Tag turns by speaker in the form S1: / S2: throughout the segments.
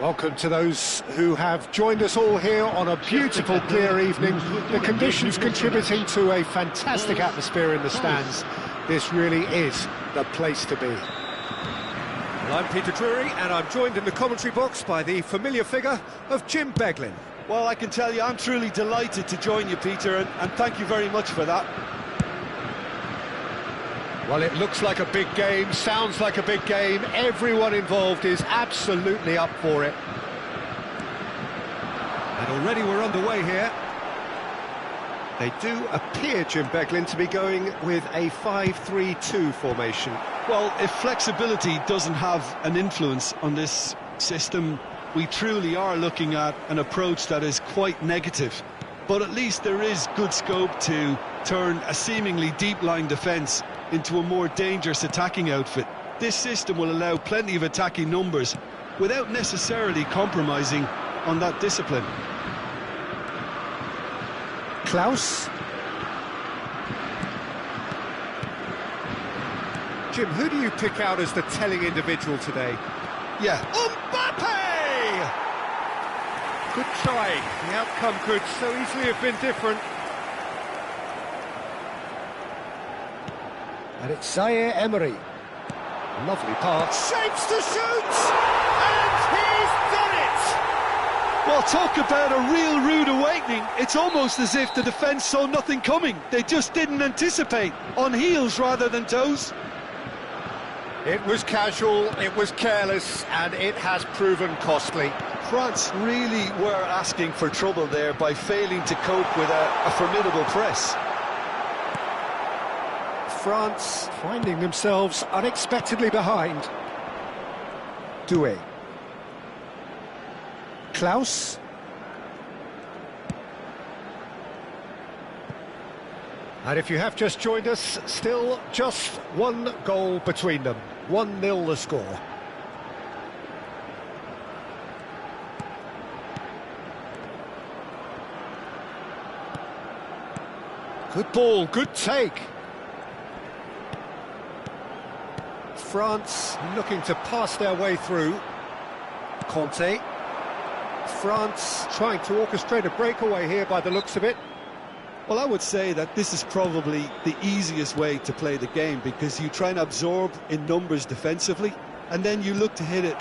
S1: Welcome to those who have joined us all here on a beautiful, clear evening. The conditions contributing to a fantastic atmosphere in the stands. This really is the place to be. Well, I'm Peter Drury, and I'm joined in the commentary box by the familiar figure of Jim Beglin.
S2: Well, I can tell you, I'm truly delighted to join you, Peter, and thank you very much for that.
S1: Well, it looks like a big game, sounds like a big game. Everyone involved is absolutely up for it. And already we're underway here. They do appear, Jim Beglin, to be going with a 5-3-2 formation.
S2: Well, if flexibility doesn't have an influence on this system, we truly are looking at an approach that is quite negative. But at least there is good scope to turn a seemingly deep-line defence into a more dangerous attacking outfit. This system will allow plenty of attacking numbers without necessarily compromising on that discipline.
S1: Klaus. Jim, who do you pick out as the telling individual today?
S2: Yeah.
S1: Mbappe! Good try. The outcome could so easily have been different. And it's Zaire Emery. Lovely pass. Shapes to shoot! And he's done it!
S2: Well, talk about a real rude awakening. It's almost as if the defence saw nothing coming. They just didn't anticipate. On heels rather than toes.
S1: It was casual, it was careless, and it has proven costly.
S2: France really were asking for trouble there by failing to cope with a formidable press.
S1: France finding themselves unexpectedly behind. Doué. Klaus. And if you have just joined us, still just one goal between them. 1-0 the score. Good ball, good take. France looking to pass their way through. Conte. France trying to orchestrate a breakaway here by the looks of it.
S2: Well, I would say that this is probably the easiest way to play the game, because you try and absorb in numbers defensively, and then you look to hit it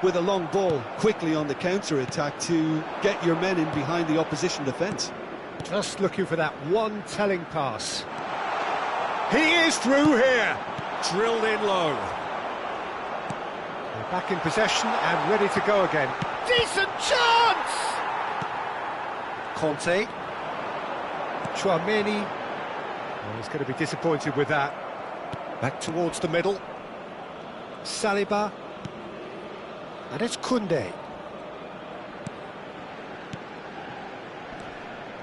S2: with a long ball quickly on the counter-attack to get your men in behind the opposition defence.
S1: Just looking for that one telling pass. He is through here. Drilled in low. They're back in possession and ready to go again. Decent chance! Conte. Tchouaméni. Well, he's going to be disappointed with that. Back towards the middle. Saliba. And it's Koundé.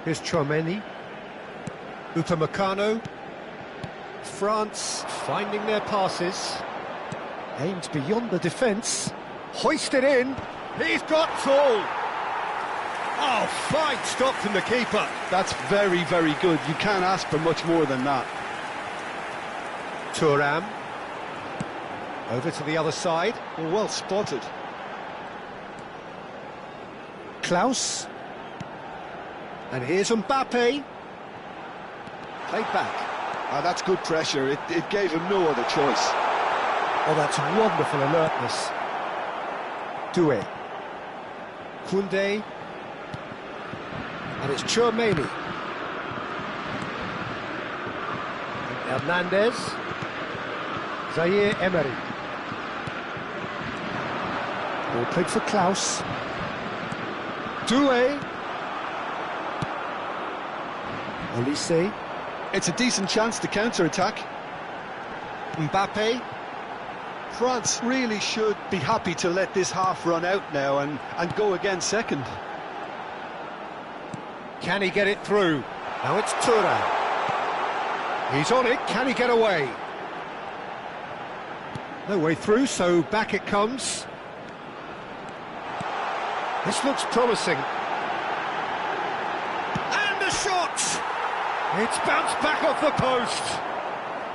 S1: Here's Tchouaméni. Upamecano. France finding their passes. Aimed beyond the defence. Hoisted in. He's got tall. Oh, fine stop from the keeper.
S2: That's very, very good. You can't ask for much more than that.
S1: Thuram. Over to the other side.
S2: Well spotted.
S1: Klaus. And here's Mbappe. Played back.
S2: That's good pressure. It gave him no other choice.
S1: Oh, that's wonderful alertness. Doué. Koundé. And it's Tchouaméni. And Hernandez. Zaire Emery. Ball played for Klaus. Doué. Olise.
S2: It's a decent chance to counter-attack.
S1: Mbappe.
S2: France really should be happy to let this half run out now and go again second.
S1: Can he get it through? Now it's Thuram. He's on it, can he get away? No way through, so back it comes. This looks promising. And a shot! It's bounced back off the post.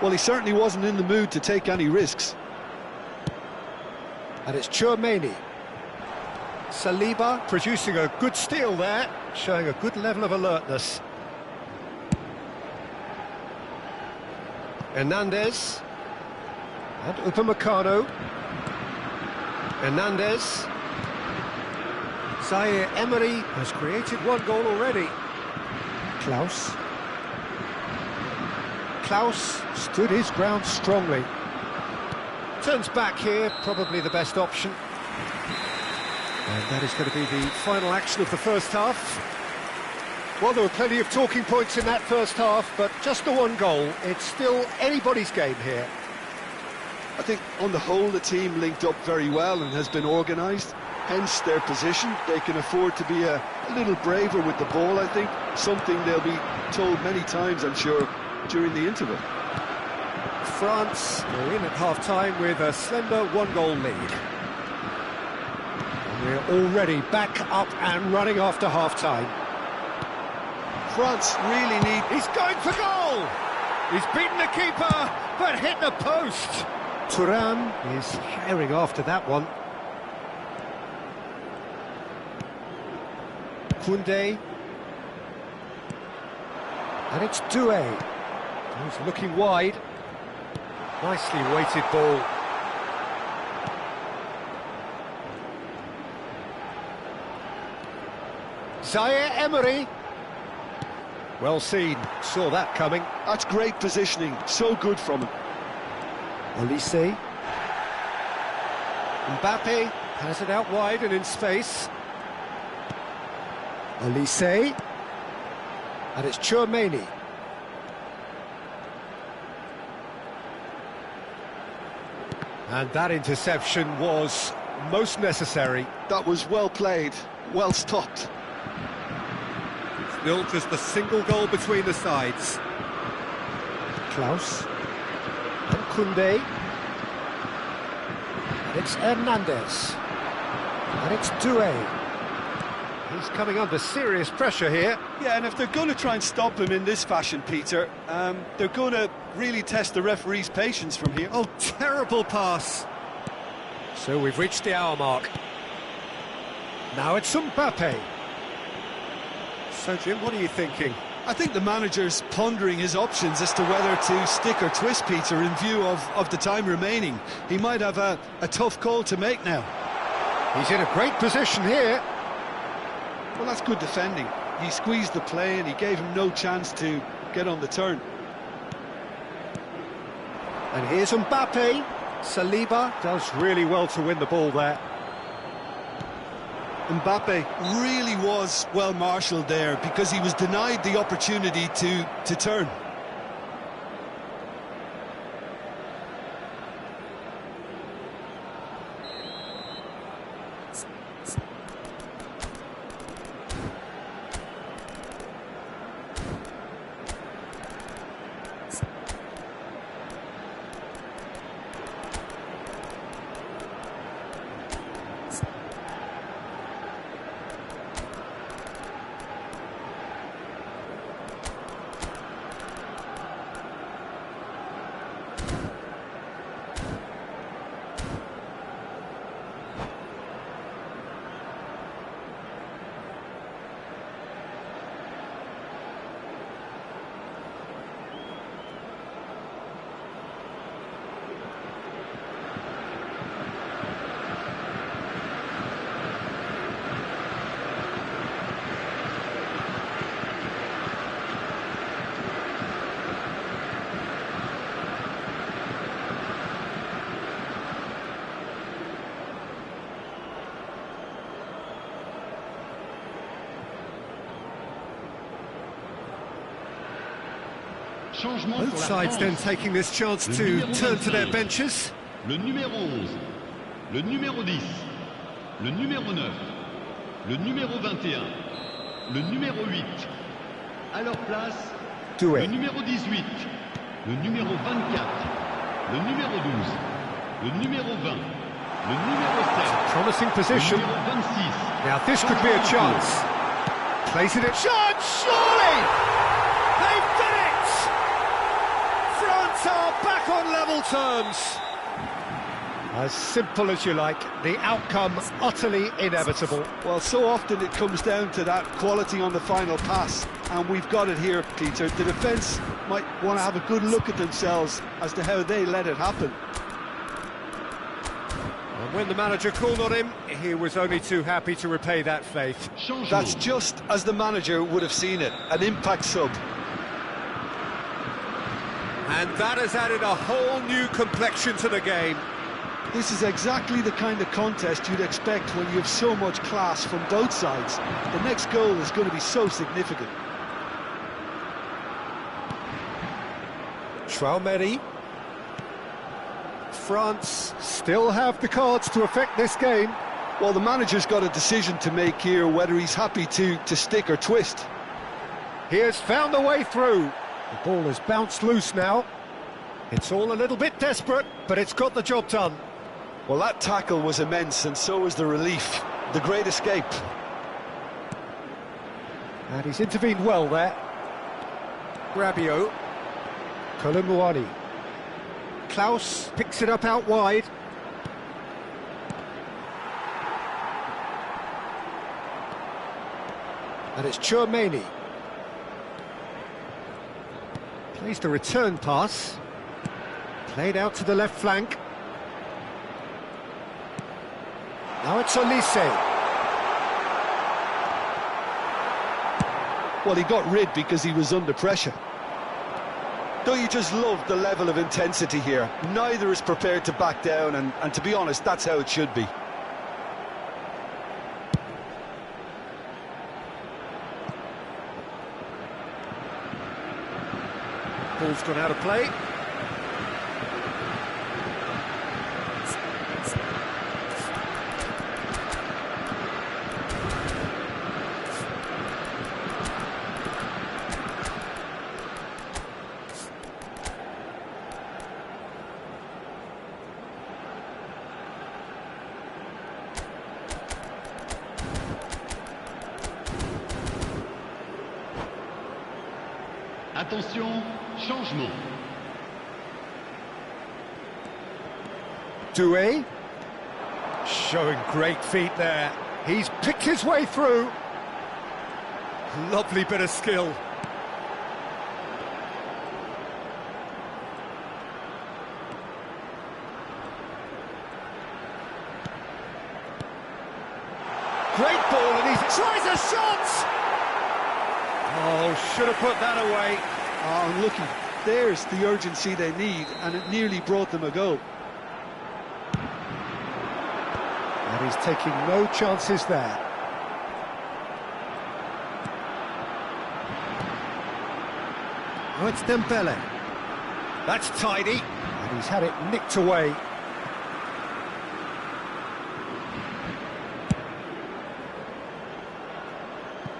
S2: Well, he certainly wasn't in the mood to take any risks.
S1: And it's Tchouaméni. Saliba producing a good steal there, showing a good level of alertness. Hernandez. And Upamecano. Hernandez. Zaire Emery has created one goal already. Klaus. Klaus stood his ground strongly. Turns back here, probably the best option. And that is going to be the final action of the first half. Well, there were plenty of talking points in that first half, but just the one goal. It's still anybody's game here.
S2: I think on the whole the team linked up very well and has been organised, hence their position. They can afford to be a little braver with the ball, I think, something they'll be told many times, I'm sure, during the interval.
S1: France are in at half-time with a slender one-goal lead. And we're already back up and running after half-time.
S2: France really need...
S1: He's going for goal! He's beaten the keeper, but hit the post! Thuram is herring after that one. Koundé. And it's Doué. He's looking wide. Nicely weighted ball. Zaire Emery. Well seen, saw that coming.
S2: That's great positioning, so good from him.
S1: Olise. Mbappe has it out wide and in space. Olise. And it's Tchouaméni. And that interception was most necessary.
S2: That was well played, well stopped.
S1: Still just a single goal between the sides. Klaus. And Koundé. And it's Hernandez. And it's Doué. He's coming under serious pressure here.
S2: Yeah, and if they're going to try and stop him in this fashion, Peter, they're going to really test the referee's patience from here.
S1: Oh, terrible pass. So we've reached the hour mark. Now it's Mbappe. So, Jim, what are you thinking?
S2: I think the manager's pondering his options as to whether to stick or twist, Peter, in view of the time remaining. He might have a tough call to make now.
S1: He's in a great position here.
S2: Well, that's good defending. He squeezed the play and he gave him no chance to get on the turn.
S1: And here's Mbappe. Saliba does really well to win the ball there.
S2: Mbappe really was well marshalled there because he was denied the opportunity to turn.
S1: Both sides then taking this chance to turn to their benches.
S3: Le numéro 11, le numéro 10, le numéro 9, le numéro 21, le numéro 8. À leur place,
S1: Doué.
S3: le numéro 18, le numéro 24, le numéro 12, le numéro 20, le numéro 7,
S1: Promising
S3: le
S1: position.
S3: numéro 26.
S1: Now this could be a chance. Placing it. Shot, surely! They've done it! France are back on level terms. As simple as you like, the outcome utterly inevitable.
S2: Well, so often it comes down to that quality on the final pass, and we've got it here, Peter. The defence might want to have a good look at themselves as to how they let it happen.
S1: And when the manager called on him, he was only too happy to repay that faith.
S3: Changement.
S2: That's just as the manager would have seen it, an impact sub.
S1: And that has added a whole new complexion to the game.
S2: This is exactly the kind of contest you'd expect when you have so much class from both sides. The next goal is going to be so significant.
S1: Traoré. France still have the cards to affect this game.
S2: Well, the manager's got a decision to make here, whether he's happy to stick or twist.
S1: He has found a way through. The ball has bounced loose now. It's all a little bit desperate, but it's got the job done.
S2: Well, that tackle was immense, and so was the relief. The great escape.
S1: And he's intervened well there. Rabiot. Colomboani. Klaus picks it up out wide. And it's Tchouaméni. Plays the return pass. Played out to the left flank. Now it's Olise.
S2: Well, he got rid because he was under pressure. Don't you just love the level of intensity here? Neither is prepared to back down, and to be honest, that's how it should be.
S1: Ball's gone out of play.
S3: Attention, changement.
S1: Doué. Showing great feet there. He's picked his way through. Lovely bit of skill. Great ball, and he tries a shot! Oh, should have put that away.
S2: Oh, looky, there's the urgency they need, and it nearly brought them a goal.
S1: And he's taking no chances there. Oh, it's Dembele. That's tidy. And he's had it nicked away.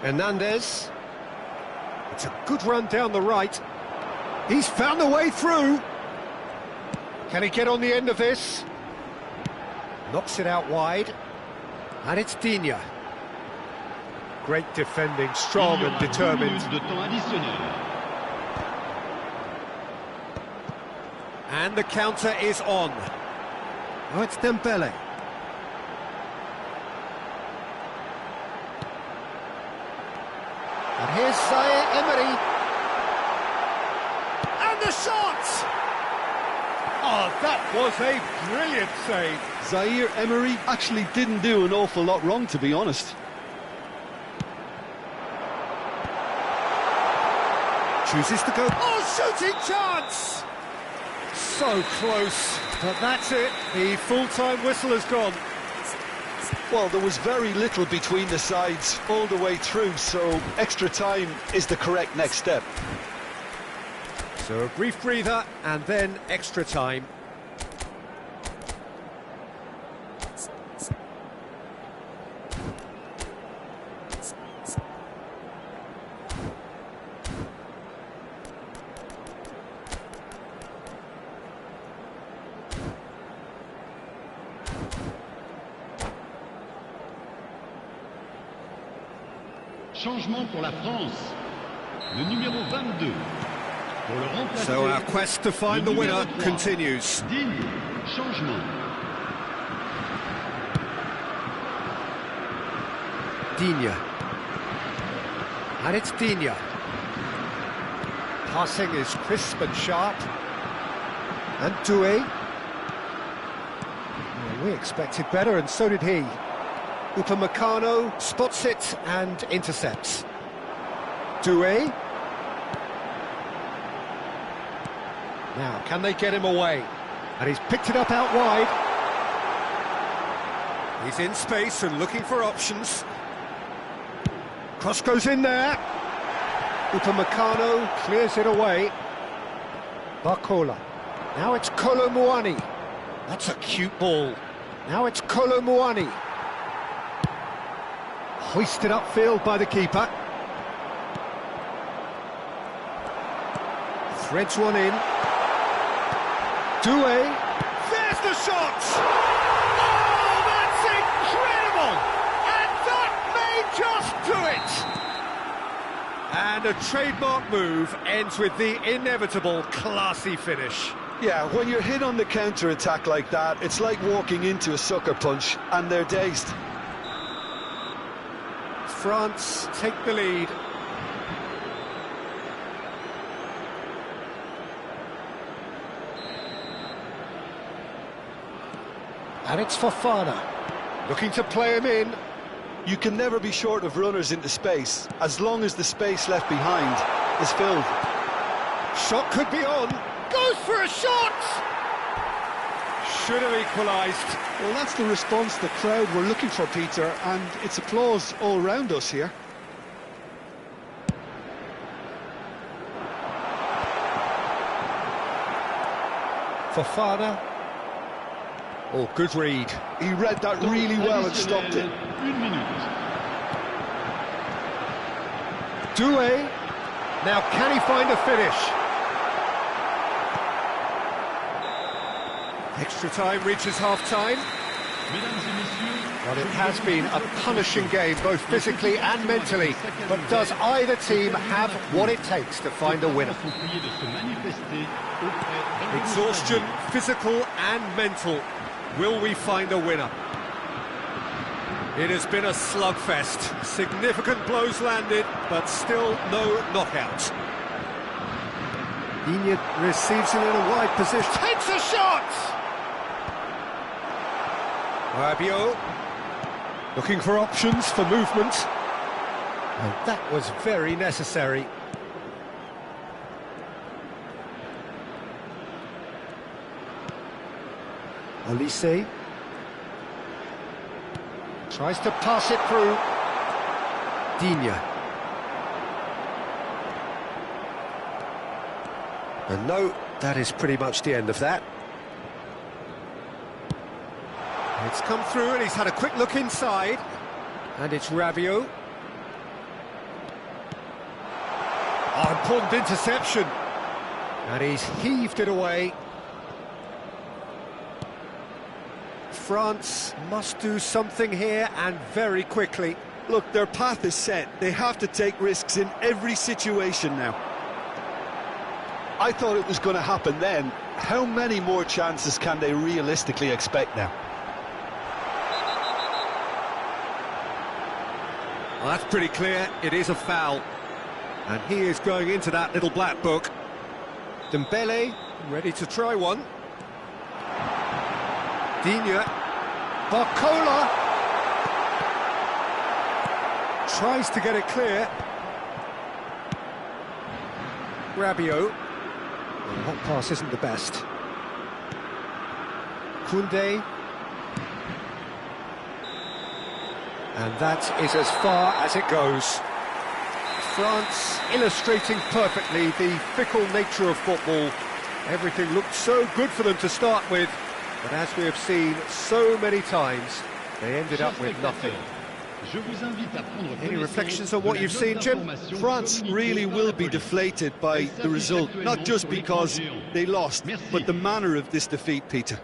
S1: Hernandez. It's a good run down the right. He's found a way through. Can he get on the end of this? Knocks it out wide. And it's Digne. Great defending, strong and determined.
S3: De temps additionnel.
S1: And the counter is on. Oh, it's Dembele. And here's Zaire Emery. And the shot! Oh, that was a brilliant save.
S2: Zaire Emery actually didn't do an awful lot wrong, to be honest.
S1: Chooses to go. Oh, shooting chance! So close, but that's it. The full-time whistle has gone.
S2: Well, there was very little between the sides all the way through, so extra time is the correct next step.
S1: So a brief breather and then extra time.
S3: Changement pour la France. Le numéro 22. Pour le remplacer.
S1: So our quest to find the winner continues.
S3: Digne. Changement.
S1: Digne. And it's Digne. Passing is crisp and sharp. And Doué. Well, we expected better, and so did he. Upamecano spots it and intercepts. Doué. Now, can they get him away? And he's picked it up out wide. He's in space and looking for options. Cross goes in there. Upamecano clears it away. Barcola. Now it's Kolo Muani. That's a cute ball. Now it's Kolo Muani. Hoisted upfield by the keeper. Threads one in. Doué. There's the shot! Oh, that's incredible! And that may just do it! And a trademark move ends with the inevitable classy finish.
S2: Yeah, when you're hit on the counter-attack like that, it's like walking into a sucker punch, and they're dazed.
S1: France take the lead. And it's Fofana, looking to play him in.
S2: You can never be short of runners into space, as long as the space left behind is filled.
S1: Shot could be on. Goes for a shot! Should have equalised.
S2: Well, that's the response the crowd were looking for, Peter, and it's applause all round us here.
S1: Fofana. Oh, good read.
S2: He read that really well and stopped it.
S3: Une minute.
S1: Doué. Now, can he find a finish? Extra time reaches half-time.
S3: Mesdames et messieurs,
S1: Well, it has been a punishing game, both physically and mentally. But does either team have what it takes to find a winner?
S3: sont priés de se manifester auprès
S1: Exhaustion, physical and mental. Will we find a winner? It has been a slugfest. Significant blows landed, but still no knockout. Digne receives it in a wide position. Takes a shot! Rabiot looking for options for movement. And that was very necessary. Olise tries to pass it through. Digne. And no, that is pretty much the end of that. It's come through and he's had a quick look inside. And it's Rabiot. Oh, important interception. And he's heaved it away. France must do something here, and very quickly.
S2: Look, their path is set. They have to take risks in every situation now. I thought it was going to happen then. How many more chances can they realistically expect now?
S1: Well, that's pretty clear. It is a foul. And he is going into that little black book. Dembele, ready to try one. Digne. Barcola. Tries to get it clear. Rabiot. Well, that pass isn't the best. Koundé. And that is as far as it goes. France illustrating perfectly the fickle nature of football. Everything looked so good for them to start with, but as we have seen so many times, they ended up with nothing. Any reflections on what you've seen, Jim?
S2: France really will be deflated by the result, not just because they lost, but the manner of this defeat, Peter.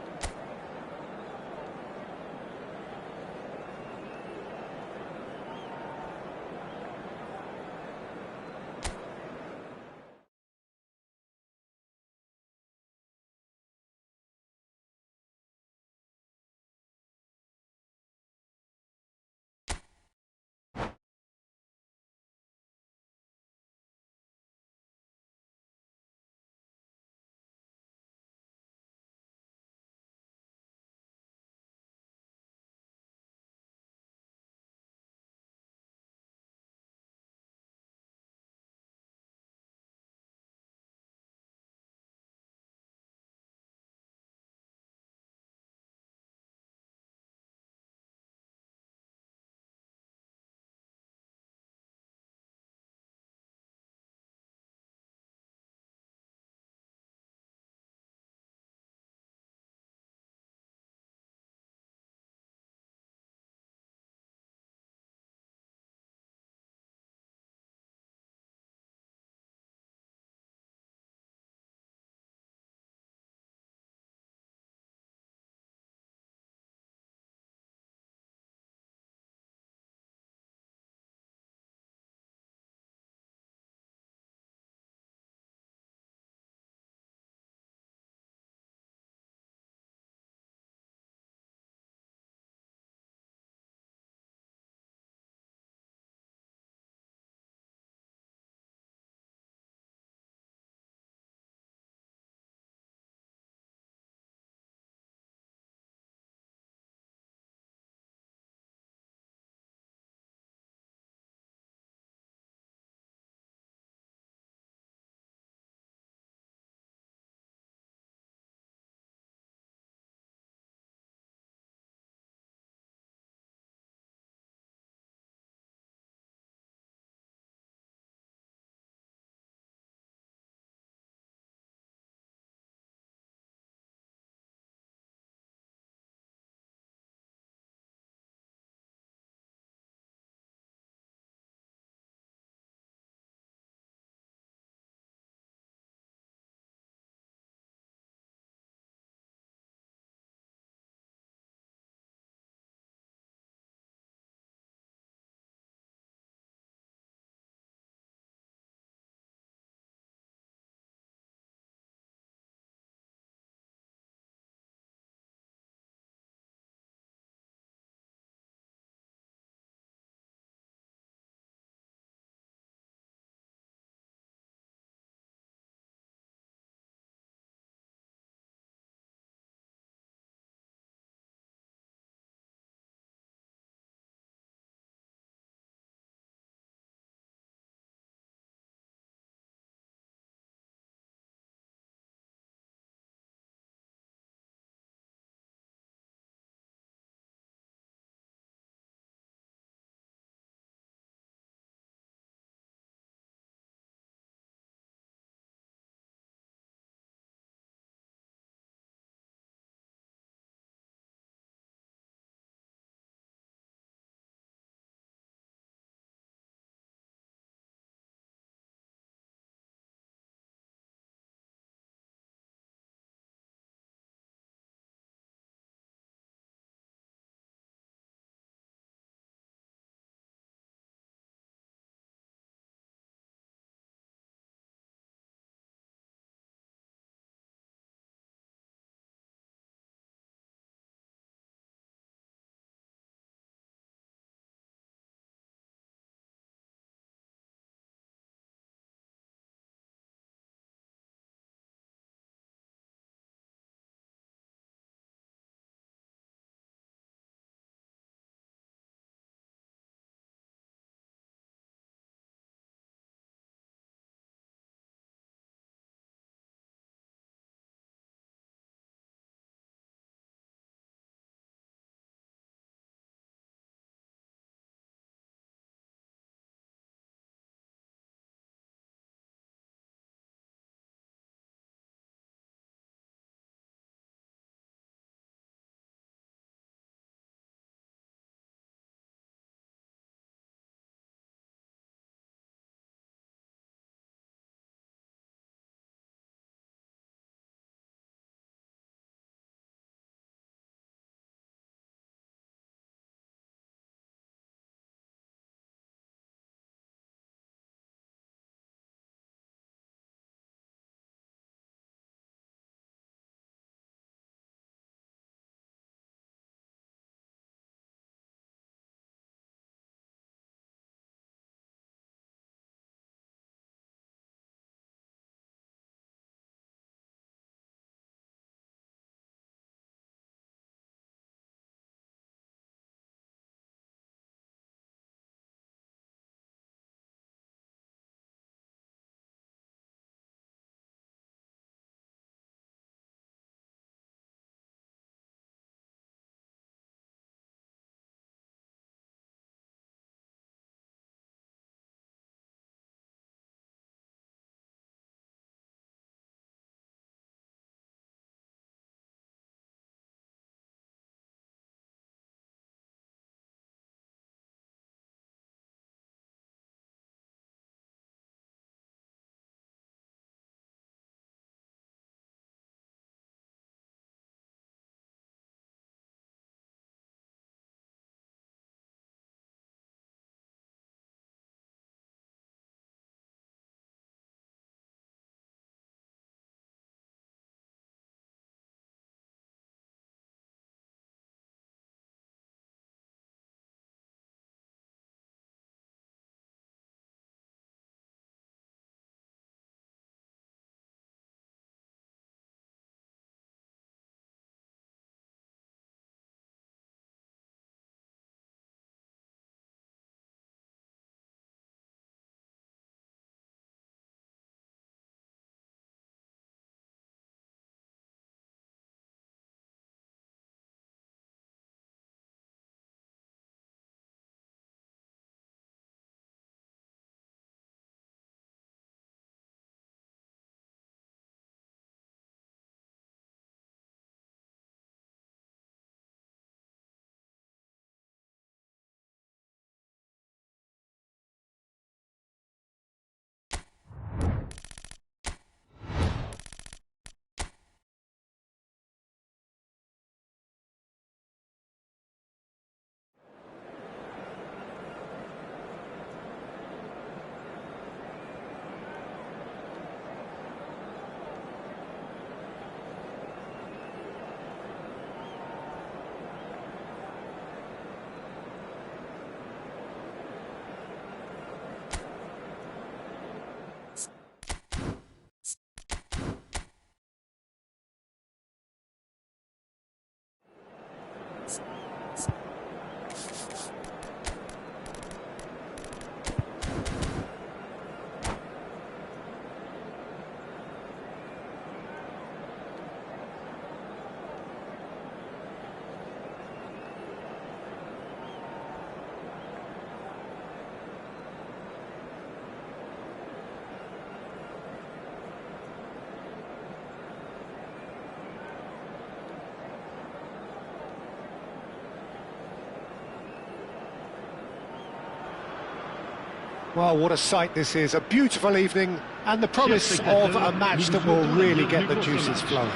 S1: Well, what a sight this is, a beautiful evening, and the promise of a match that will really get the juices flowing.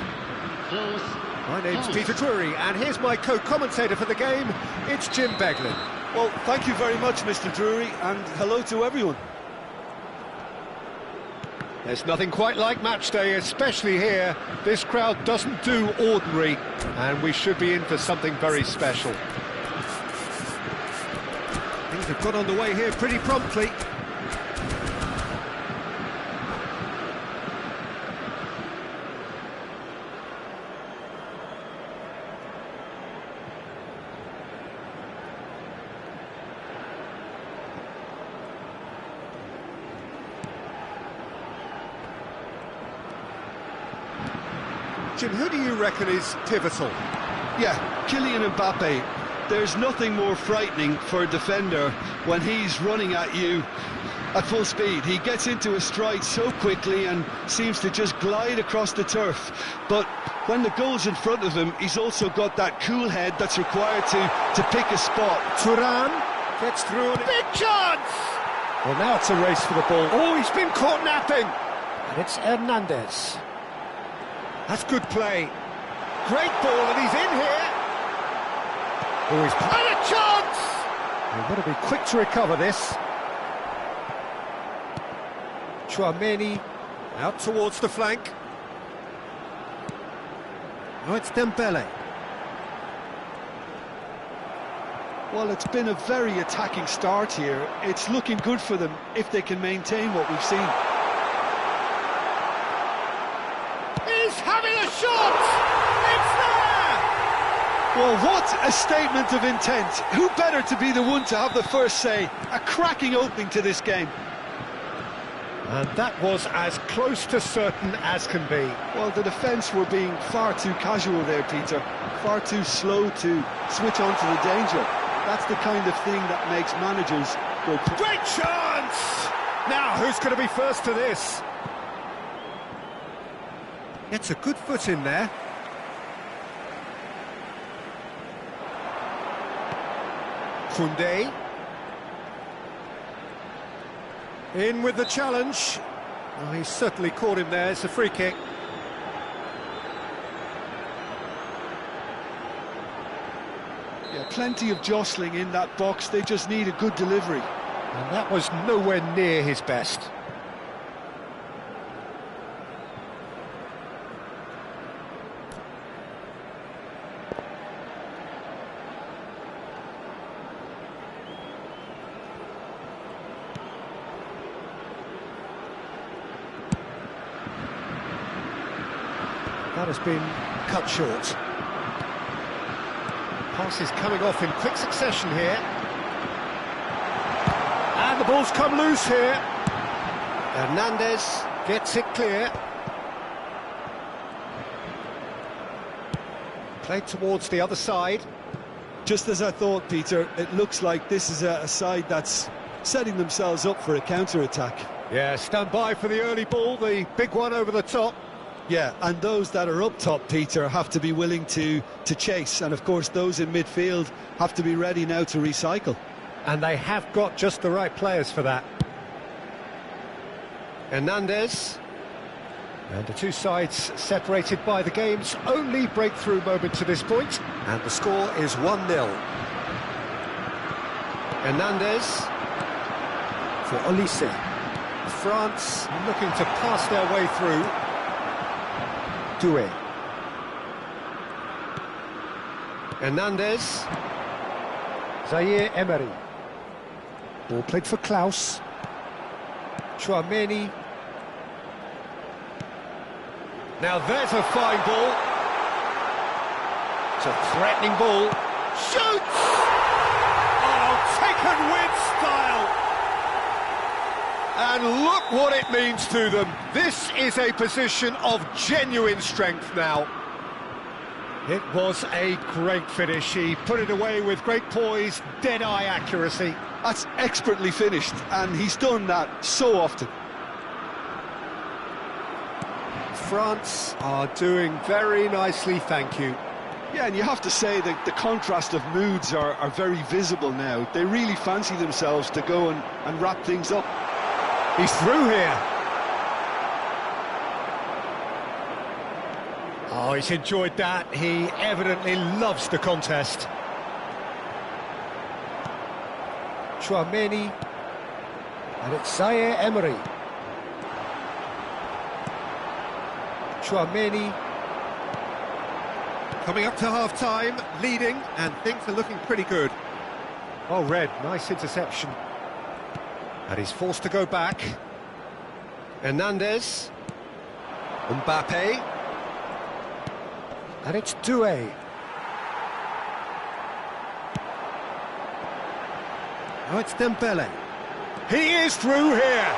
S1: My name's Peter Drury, and here's my co-commentator for the game, it's Jim Beglin.
S2: Well, thank you very much, Mr. Drury, and hello to everyone.
S1: There's nothing quite like match day, especially here. This crowd doesn't do ordinary, and we should be in for something very special. Things have got underway here pretty promptly. Jim, who do you reckon is pivotal?
S2: Yeah, Kylian Mbappe. There's nothing more frightening for a defender when he's running at you at full speed. He gets into a stride so quickly and seems to just glide across the turf. But when the goal's in front of him, he's also got that cool head that's required to pick a spot.
S1: Thuram gets through. Big chance! Well, now it's a race for the ball. Oh, he's been caught napping! And it's Hernandez. That's good play. Great ball, and he's in here. Oh, he's had a chance! We've got to be quick to recover this. Tchouaméni out towards the flank. Oh, it's Dembele.
S2: Well, it's been a very attacking start here. It's looking good for them if they can maintain what we've seen.
S1: He's having a shot! It's there!
S2: Well, what a statement of intent. Who better to be the one to have the first say? A cracking opening to this game.
S1: And that was as close to certain as can be.
S2: Well, the defence were being far too casual there, Peter. Far too slow to switch on to the danger. That's the kind of thing that makes managers go...
S1: Great chance! Now, who's going to be first to this? Gets a good foot in there. Koundé. In with the challenge. Oh, he certainly caught him there. It's a free kick.
S2: Yeah, plenty of jostling in that box. They just need a good delivery.
S1: And that was nowhere near his best. That has been cut short. Pass is coming off in quick succession here. And the ball's come loose here. Hernandez gets it clear. Played towards the other side.
S2: Just as I thought, Peter, it looks like this is a side that's setting themselves up for a counter-attack.
S1: Yeah, stand by for the early ball, the big one over the top.
S2: Yeah, and those that are up top, Peter, have to be willing to chase. And, of course, those in midfield have to be ready now to recycle.
S1: And they have got just the right players for that. Hernandez. And the two sides separated by the game's only breakthrough moment to this point. And the score is 1-0. Hernandez for Olise. France looking to pass their way through. Doué. Hernandez. Zaire Emery. Ball played for Klaus. Tchouaméni. Now there's a fine ball. It's a threatening ball. Shoots! Oh, taken with style. And look what it means to them. This is a position of genuine strength now. It was a great finish. He put it away with great poise, dead-eye accuracy.
S2: That's expertly finished, and he's done that so often.
S1: France are doing very nicely, thank you.
S2: Yeah, and you have to say that the contrast of moods are very visible now. They really fancy themselves to go and wrap things up.
S1: He's through here. Oh, he's enjoyed that. He evidently loves the contest. Tchouaméni. And it's Zaire Emery. Tchouaméni.
S4: Coming up to half-time, leading, and things are looking pretty good.
S1: Oh, Red, nice interception. And he's forced to go back. Hernandez. Mbappe. And it's Doué.
S4: Now it's Dembele.
S1: He is through here.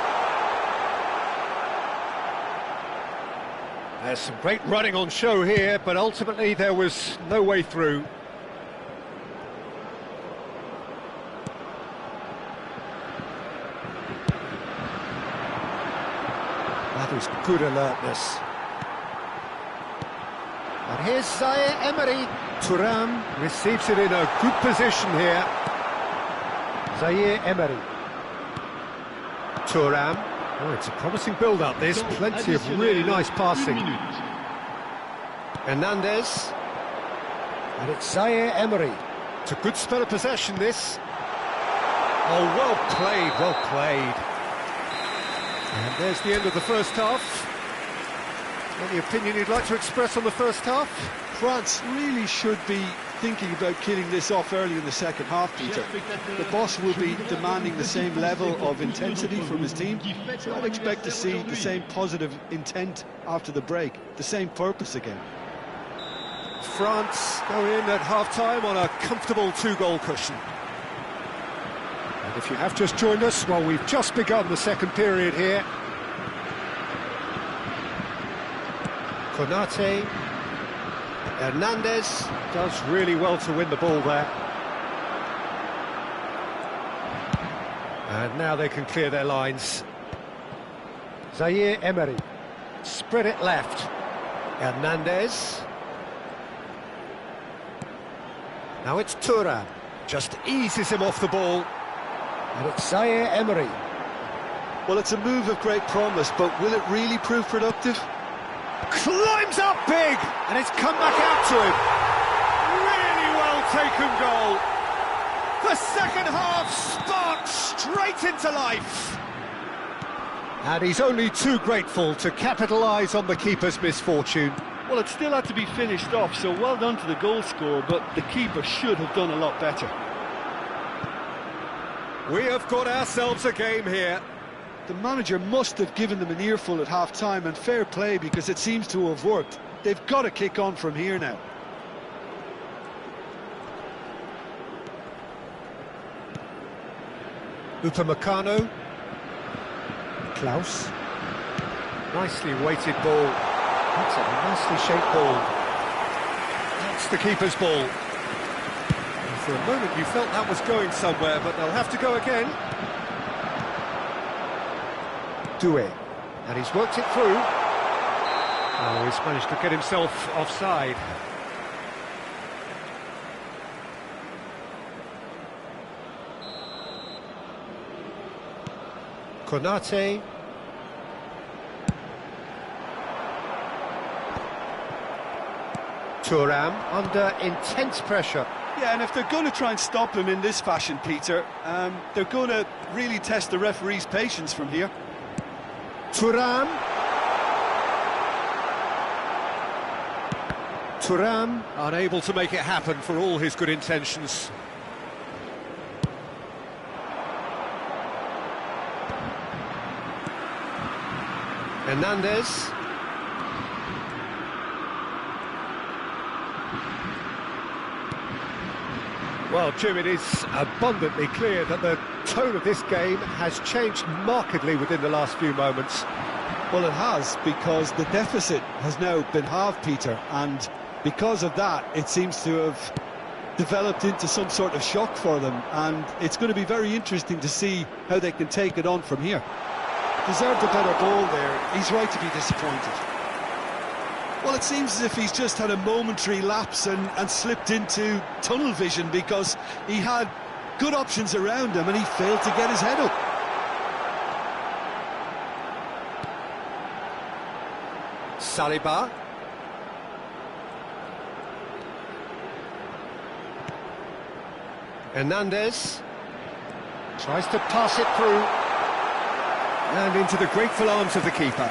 S1: There's some great running on show here, but ultimately there was no way through. That is good alertness. And here's Zaire Emery. Thuram receives it in a good position here. Zaire Emery. Thuram. Oh, it's a promising build-up, this. Plenty of really nice passing. Hernandez. And it's Zaire Emery. It's a good spell of possession, this. Oh, well played, well played. And there's the end of the first half. Any opinion you'd like to express on the first half?
S2: France really should be thinking about killing this off early in the second half, Peter. The boss will be demanding the same level of intensity from his team, so I'd expect to see the same positive intent after the break, the same purpose again.
S1: France go in at half-time on a comfortable two-goal cushion. And if you have just joined us, well, we've just begun the second period here. Konate. Hernandez does really well to win the ball there. And now they can clear their lines. Zaire Emery. Spread it left. Hernandez. Now it's Thuram. Just eases him off the ball. And it's Zaire Emery.
S2: Well, it's a move of great promise, but will it really prove productive?
S1: Climbs up big, and it's come back out to him. Really well taken goal. The second half sparks straight into life. And he's only too grateful to capitalise on the keeper's misfortune.
S2: Well, it still had to be finished off, so well done to the goal scorer, but the keeper should have done a lot better.
S1: We have got ourselves a game here.
S2: The manager must have given them an earful at half-time, and fair play, because it seems to have worked. They've got to kick on from here now.
S1: Upamecano. Klaus. Nicely weighted ball. That's a nicely shaped ball. That's the keeper's ball. And for a moment you felt that was going somewhere, but they'll have to go again. Doué, and he's worked it through. Oh, he's managed to get himself offside. Konate. Thuram under intense pressure.
S2: Yeah, and if they're going to try and stop him in this fashion, Peter, they're going to really test the referee's patience from here.
S1: Thuram. Thuram unable to make it happen for all his good intentions. Hernandez. Well, Jim, it is abundantly clear that the tone of this game has changed markedly within the last few moments.
S2: Well, it has, because the deficit has now been halved, Peter, and because of that, it seems to have developed into some sort of shock for them, and it's going to be very interesting to see how they can take it on from here. Deserved a better ball there. He's right to be disappointed. Well, it seems as if he's just had a momentary lapse and slipped into tunnel vision, because he had good options around him and he failed to get his head up.
S4: Saliba. Hernandez tries to pass it through and into the grateful arms of the keeper.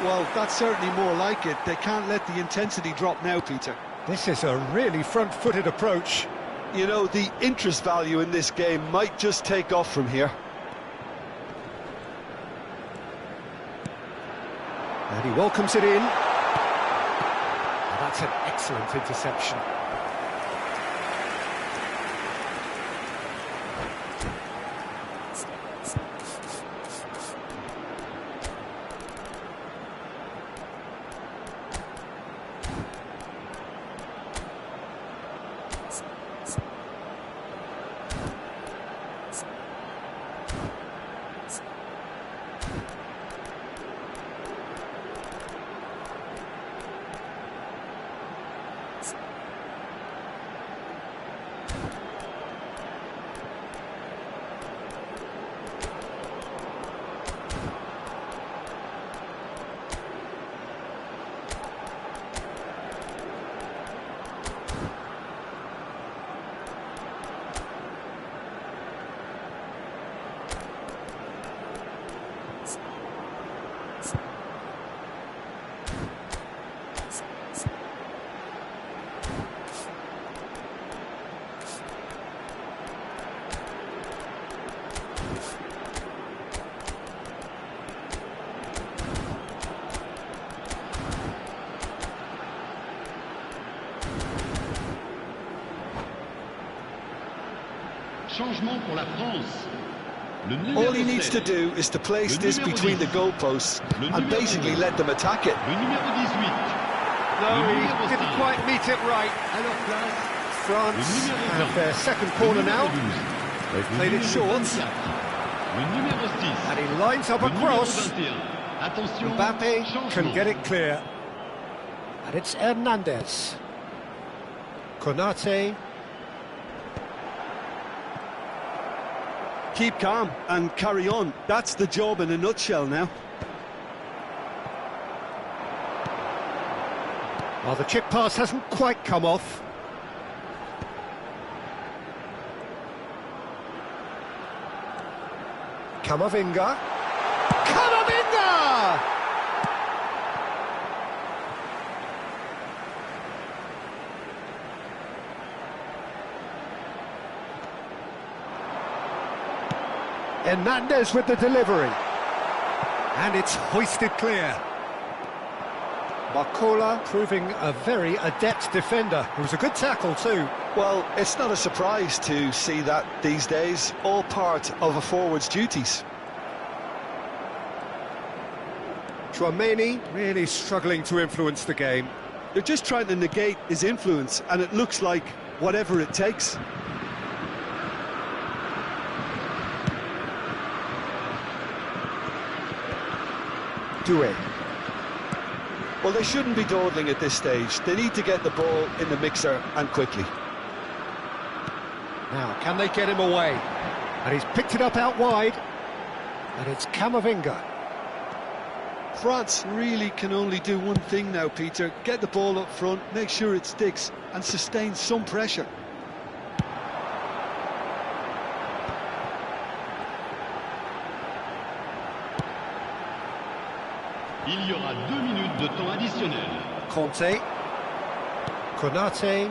S2: Well, that's certainly more like it. They can't let the intensity drop now, Peter.
S1: This is a really front-footed approach.
S2: You know, the interest value in this game might just take off from here.
S4: And he welcomes it in.
S1: Well, that's an excellent interception.
S3: Changement pour la France. Le
S2: All he
S3: numéro
S2: needs to
S3: 7.
S2: do is to place
S3: Le
S2: this
S3: numéro
S2: between the
S3: 10.
S2: goalposts
S3: Le
S2: and
S3: numéro
S2: basically
S3: 11.
S2: let them attack it.
S3: Le numéro 18.
S4: No,
S3: Le
S4: he
S3: numéro
S4: didn't
S3: 5.
S4: quite meet it right.
S3: Alors place.
S4: France
S3: Le numéro
S4: have
S3: 20.
S4: their second
S3: Le
S4: corner
S3: numéro
S4: now.
S3: 12.
S4: They've
S3: Le
S4: played it
S3: numéro
S4: short.
S3: 24. Le numéro 6.
S4: And he lines up
S3: Le
S4: a
S3: numéro
S4: cross.
S3: 21. Attention.
S1: Mbappe
S3: changement.
S1: can get it clear. And it's Hernandez. Konate.
S2: Keep calm and carry on. That's the job in a nutshell now.
S1: Well, the chip pass hasn't quite come off. Camavinga. Camavinga! Hernandez with the delivery. And it's hoisted clear. Barcola proving a very adept defender. It was a good tackle too.
S2: Well, it's not a surprise to see that these days, all part of a forward's duties.
S1: Chouameni really struggling to influence the game.
S2: They're just trying to negate his influence, and it looks like whatever it takes.
S1: Doué.
S2: Well, they shouldn't be dawdling at this stage. They need to get the ball in the mixer, and quickly.
S1: Now, can they get him away? And he's picked it up out wide. And it's Camavinga.
S2: France really can only do one thing now, Peter. Get the ball up front, make sure it sticks, and sustain some pressure.
S3: Il y aura 2 minutes de temps additionnel.
S1: Conte. Konate.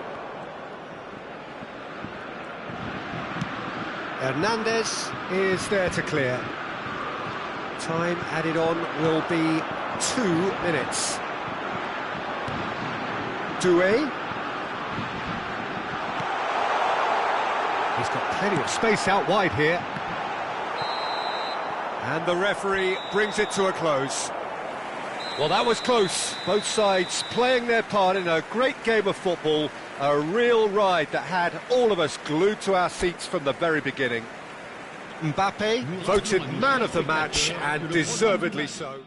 S1: Hernandez is there to clear. Time added on will be 2 minutes. Doué. He's got plenty of space out wide here. And the referee brings it to a close. Well, that was close. Both sides playing their part in a great game of football. A real ride that had all of us glued to our seats from the very beginning. Mbappe voted man of the match, and deservedly so.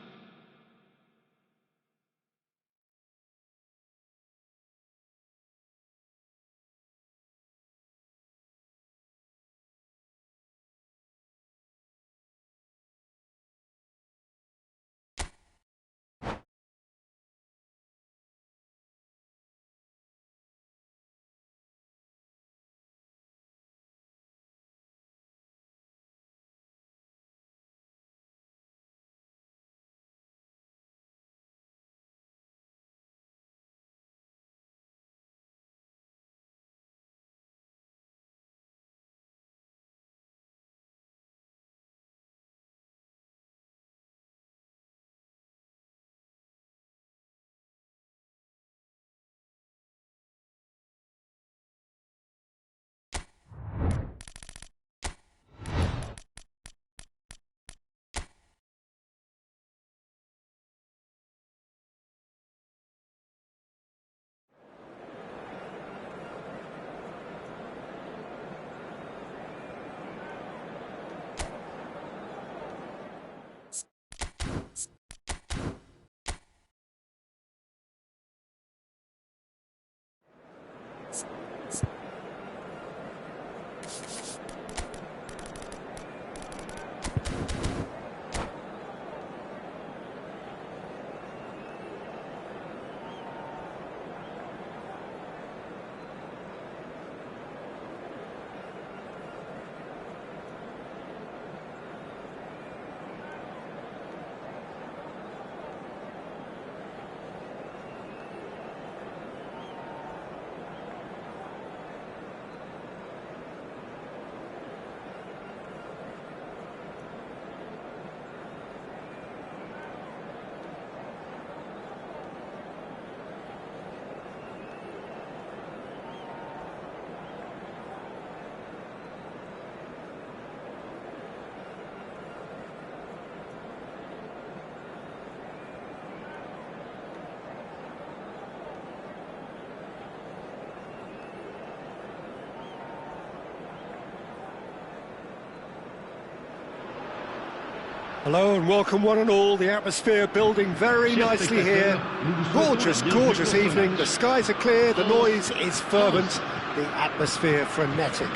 S1: Hello and welcome one and all. The atmosphere building very nicely here. Gorgeous, gorgeous evening. The skies are clear, the noise is fervent, the atmosphere frenetic.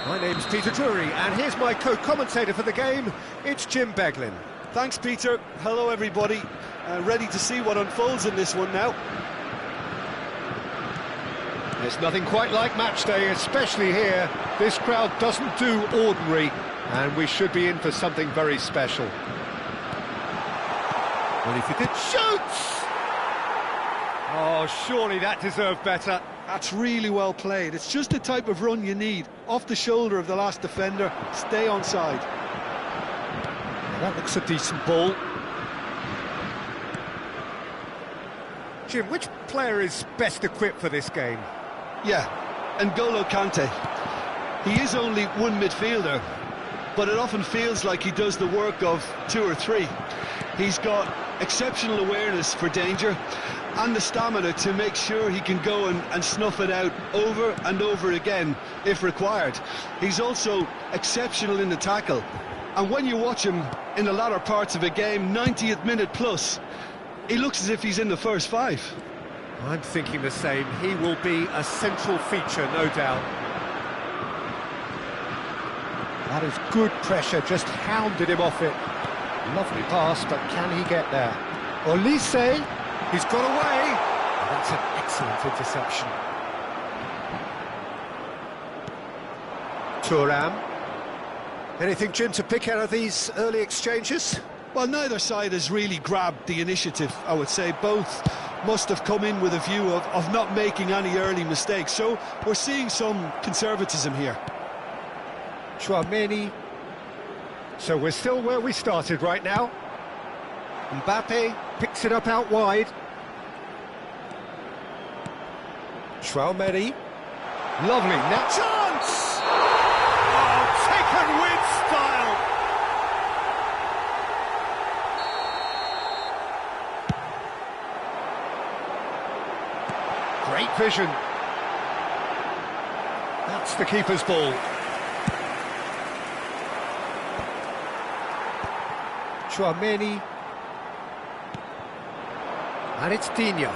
S1: My name's Peter Drury, and here's my co-commentator for the game. It's Jim Beglin.
S2: Thanks, Peter. Hello, everybody. Ready to see what unfolds in this one now.
S1: There's nothing quite like match day, especially here. This crowd doesn't do ordinary, and we should be in for something very special. Well, if you could shoot! Oh, surely that deserved better.
S2: That's really well played. It's just the type of run you need. Off the shoulder of the last defender, stay onside.
S1: That looks a decent ball. Jim, which player is best equipped for this game?
S2: Yeah, N'Golo Kante. He is only one midfielder, but it often feels like he does the work of two or three. He's got exceptional awareness for danger and the stamina to make sure he can go and snuff it out over and over again if required. He's also exceptional in the tackle, and when you watch him in the latter parts of a game, 90th minute plus, he looks as if he's in the first five.
S1: I'm thinking the same. He will be a central feature, no doubt. That is good pressure, just hounded him off it. Lovely pass, but can he get there? Olise, he's got away. That's an excellent interception. Thuram. Anything, Jim, to pick out of these early exchanges?
S2: Well, neither side has really grabbed the initiative, I would say. Both must have come in with a view of not making any early mistakes. So we're seeing some conservatism here.
S1: Tchouaméni. So we're still where we started right now. Mbappe picks it up out wide. Tchouaméni. Lovely, now chance! Oh, taken with style! Great vision. That's the keeper's ball. Tchouaméni. And it's Digne.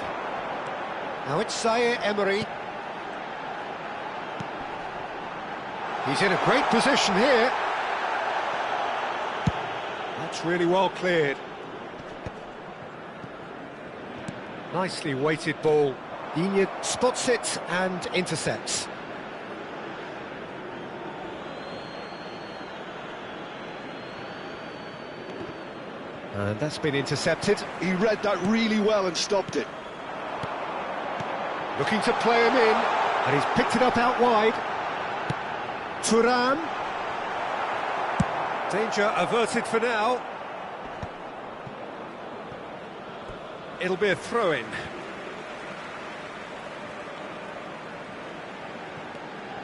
S1: Now it's Zaire Emery. He's in a great position here. That's really well cleared. Nicely weighted ball. Digne spots it and intercepts. And that's been intercepted.
S2: He read that really well and stopped it.
S1: Looking to play him in, and he's picked it up out wide. Thuram. Danger averted for now. It'll be a throw-in.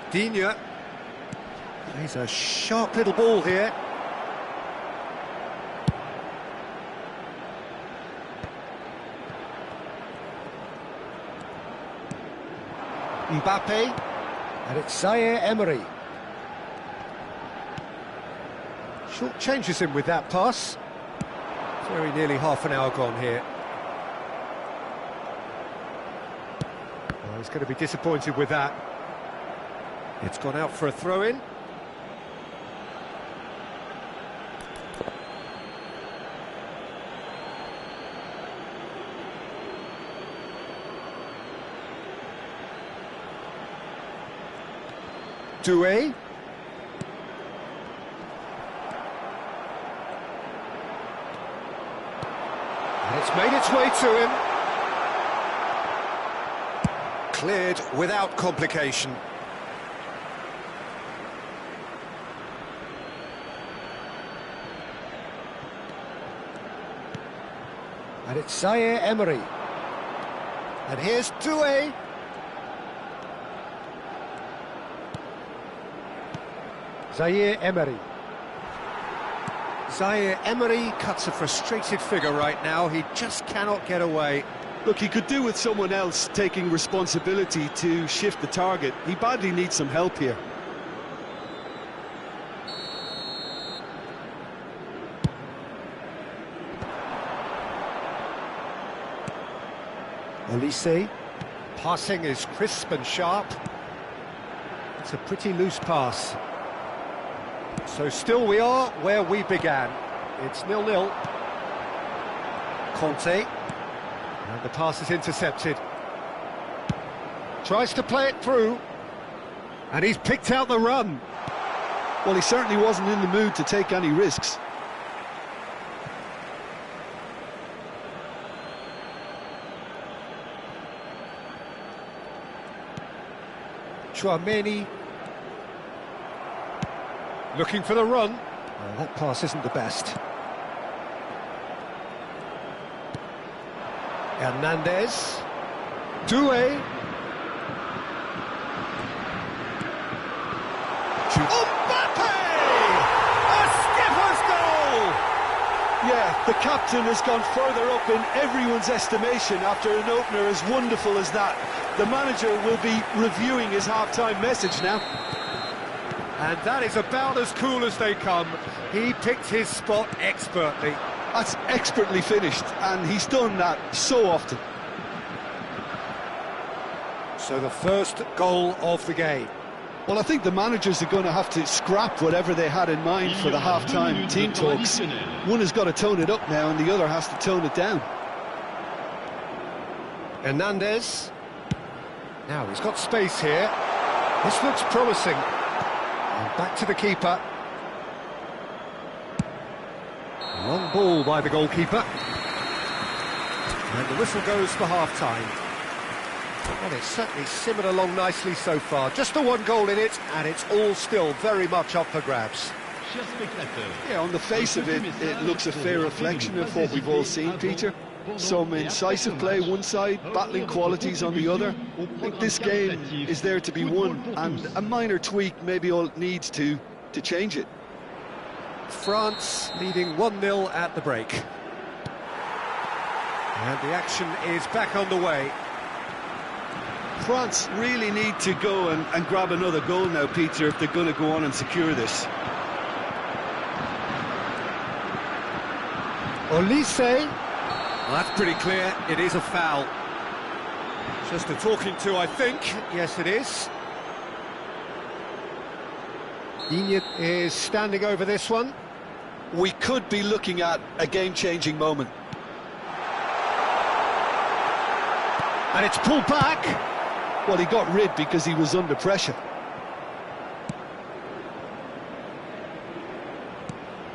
S1: Digne. He's a sharp little ball here. Mbappe, and it's Zaire Emery. Short changes him with that pass. Very nearly half an hour gone here. Well, he's going to be disappointed with that. It's gone out for a throw-in. Doué. And it's made its way to him. Cleared without complication. And it's Zaire Emery. And here's Doué. Zaire Emery. Zaire Emery cuts a frustrated figure right now. He just cannot get away.
S2: Look, he could do with someone else taking responsibility to shift the target. He badly needs some help here.
S1: Olise. Passing is crisp and sharp. It's a pretty loose pass. So still we are where we began. It's 0-0. Conte. And the pass is intercepted. Tries to play it through. And he's picked out the run.
S2: Well, he certainly wasn't in the mood to take any risks.
S1: Tchouaméni. Looking for the run. Well, that pass isn't the best. Hernandez. Doué. Mbappe! A skipper's goal!
S2: Yeah, the captain has gone further up in everyone's estimation after an opener as wonderful as that. The manager will be reviewing his half-time message now.
S1: And that is about as cool as they come. He picked his spot expertly.
S2: That's expertly finished, and he's done that so often.
S1: So the first goal of the game.
S2: Well, I think the managers are going to have to scrap whatever they had in mind for the half-time team talks. One has got to tone it up now, and the other has to tone it down.
S1: Hernandez. Now he's got space here. This looks promising. And back to the keeper. Long ball by the goalkeeper. And the whistle goes for half-time. Well, it's certainly simmered along nicely so far. Just the one goal in it, and it's all still very much up for grabs.
S2: Yeah, on the face of it, it looks a fair reflection of what we've all seen, Peter. Some incisive play one side, battling qualities on the other. I think this game is there to be won, and a minor tweak maybe all it needs to change it.
S1: France leading 1-0 at the break. And the action is back on the way.
S2: France really need to go and grab another goal now, Peter, if they're going to go on and secure this.
S1: Olise. Well, that's pretty clear. It is a foul. Just a talking to, I think. Yes, it is. Iñigo is standing over this one.
S2: We could be looking at a game-changing moment.
S1: And it's pulled back.
S2: Well, he got rid because he was under pressure.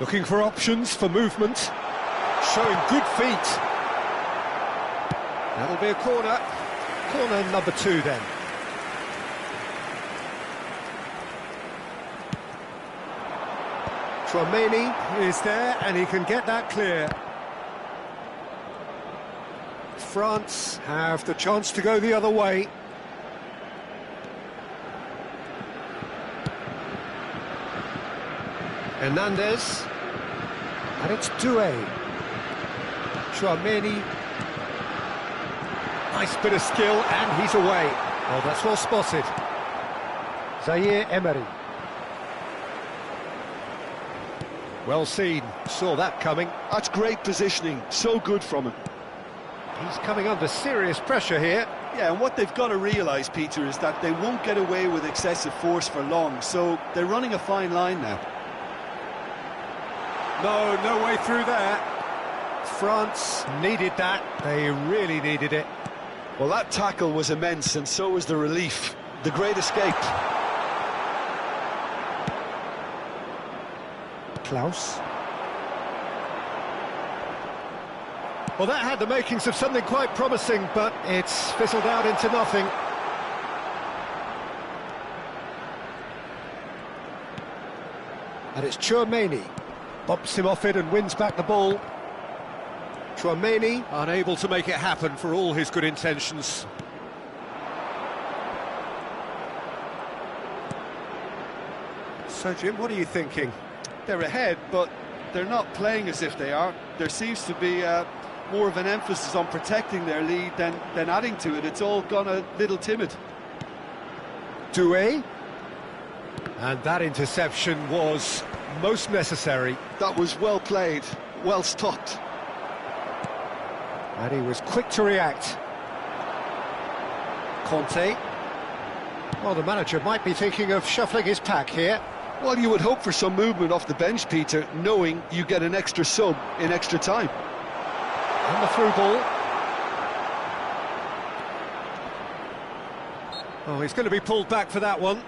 S1: Looking for options for movement. Showing good feet. That'll be a corner. Corner number 2 then. Tchouaméni is there and he can get that clear. France have the chance to go the other way. Hernandez. And it's Doué. Tchouaméni. Nice bit of skill, and he's away. Oh, that's well spotted. Zaire Emery. Well seen, saw that coming.
S2: That's great positioning, so good from him.
S1: He's coming under serious pressure here.
S2: Yeah, and what they've got to realise, Peter, is that they won't get away with excessive force for long, so they're running a fine line now.
S1: No way through there. France needed that, they really needed it.
S2: Well, that tackle was immense, and so was the relief. The great escape.
S1: Klaus. Well, that had the makings of something quite promising, but it's fizzled out into nothing. And it's Tchouaméni. Bumps him off it and wins back the ball. Tchouaméni unable to make it happen for all his good intentions. So, Jim, what are you thinking?
S2: They're ahead, but they're not playing as if they are. There seems to be more of an emphasis on protecting their lead than adding to it. It's all gone a little timid.
S1: Doué. And that interception was most necessary.
S2: That was well played, well stopped.
S1: And he was quick to react.
S4: Conte.
S1: Well, the manager might be thinking of shuffling his pack here.
S2: Well, you would hope for some movement off the bench, Peter, knowing you get an extra sub in extra time.
S1: And the through ball.
S4: Oh, he's going to be pulled back for that one.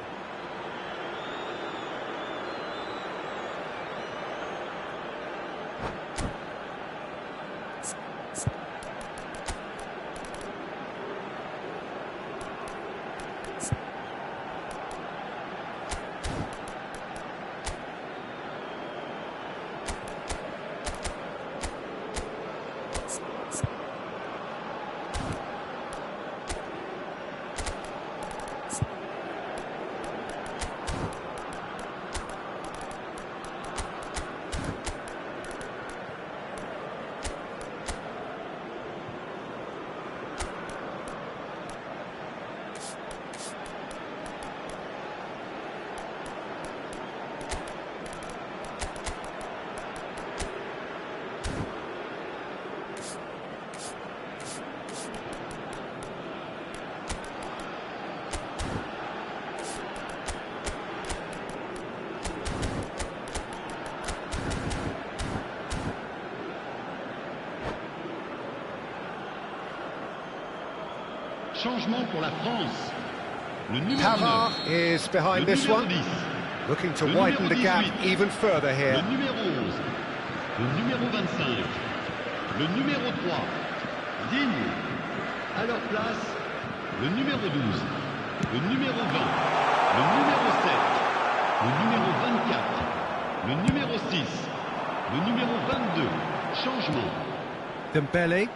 S3: Changement pour la France. Le numéro
S1: Pavard
S3: 9.
S1: is behind
S3: Le
S1: this
S3: numéro
S1: one,
S3: 10.
S1: looking to
S3: Le
S1: widen the
S3: numéro
S1: gap
S3: 18.
S1: even further
S3: Le
S1: here.
S3: numéro 11. Le numéro 25. Le numéro 3. Digne. À leur place, le numéro 12. Le numéro 20. Le numéro 7. Le numéro 24. Le numéro 6. Le numéro 22. Changement.
S1: Dembele.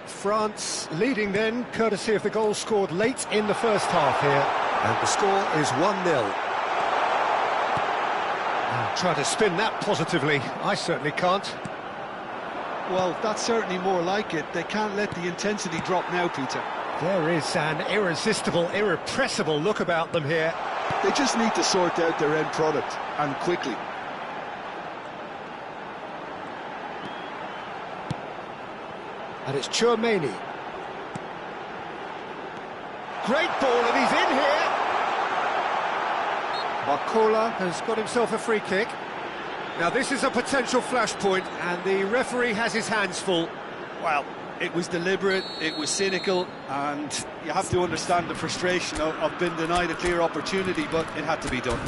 S1: France leading then, courtesy of the goal scored late in the first half here.
S4: And the score is 1-0.
S1: Try to spin that positively. I certainly can't.
S2: Well, that's certainly more like it. They can't let the intensity drop now, Peter.
S1: There is an irresistible, irrepressible look about them here.
S2: They just need to sort out their end product, and quickly.
S1: And it's Tchouaméni. Great ball, and he's in here. Barcola has got himself a free kick.
S4: Now this is a potential flashpoint, and the referee has his hands full.
S2: Well, it was deliberate, it was cynical, and you have to understand the frustration of being denied a clear opportunity, but it had to be done.